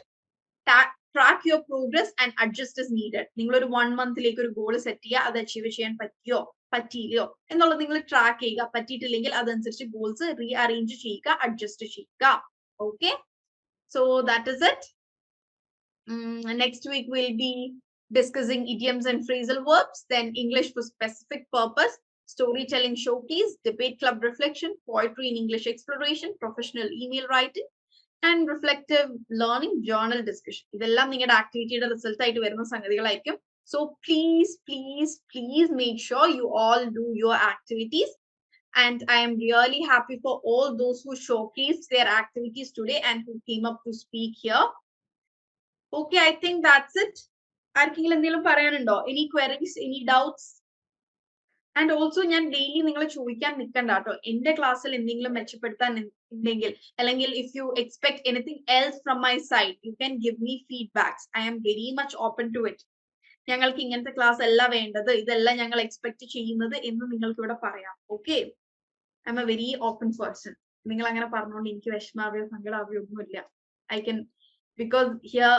Track your progress and adjust as needed. നിങ്ങൾ ഒരു 1 monthലേക്ക് ഒരു goal set ചെയ്യുക, അത് achieve ചെയ്യാൻ പറ്റിയില്ലയോ എന്നുള്ളത് നിങ്ങൾ track ചെയ്യുക. പറ്റിയിട്ടില്ലെങ്കിൽ അതനുസരിച്ച് ഗോൾസ് റീഅറേഞ്ച് ചെയ്യുക, അഡ്ജസ്റ്റ് ചെയ്യുക. Okay, so that is it. Next week we'll be discussing idioms and phrasal verbs, then English for specific purpose, storytelling showcase, debate club reflection, poetry in English exploration, professional email writing, and reflective learning, journal discussion. ഇതെല്ലാം നിങ്ങളുടെ ആക്ടിവിറ്റിയുടെ result ആയിട്ട് വരുന്ന സംഗതികളായിരിക്കും. So please make sure you all do your activities. And I am really happy for all those who showcased their activities today and who came up to speak here. Okay, I think that's it. ആർക്കെങ്കിലും എന്തെങ്കിലും പറയാനുണ്ടോ? Any queries, any doubts? And also ഞാൻ daily നിങ്ങൾ ചോദിക്കാൻ നിൽക്കണ്ട കേട്ടോ. എന്റെ ക്ലാസ്സിൽ എന്തെങ്കിലും മെച്ചപ്പെടുത്താൻ ഉണ്ടെങ്കിൽ അല്ലെങ്കിൽ if you expect anything else from my side, you can give me feedbacks. I am very much open to it. ഞങ്ങൾക്ക് ഇങ്ങനത്തെ ക്ലാസ് അല്ല വേണ്ടത്, ഇതെല്ലാം ഞങ്ങൾ എക്സ്പെക്ട് ചെയ്യുന്നത് എന്ന് നിങ്ങൾക്ക് ഇവിടെ പറയാം. Okay, I'm a very open person. നിങ്ങൾ അങ്ങനെ പറഞ്ഞുകൊണ്ട് എനിക്ക് വിഷമാവയോ സങ്കടാവയോ ഒന്നുമില്ല. I can, because here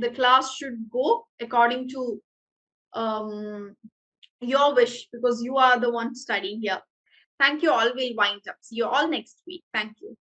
the class should go according to your wish, because you are the one studying here. Thank you all. We'll wind up. See you all next week. Thank you.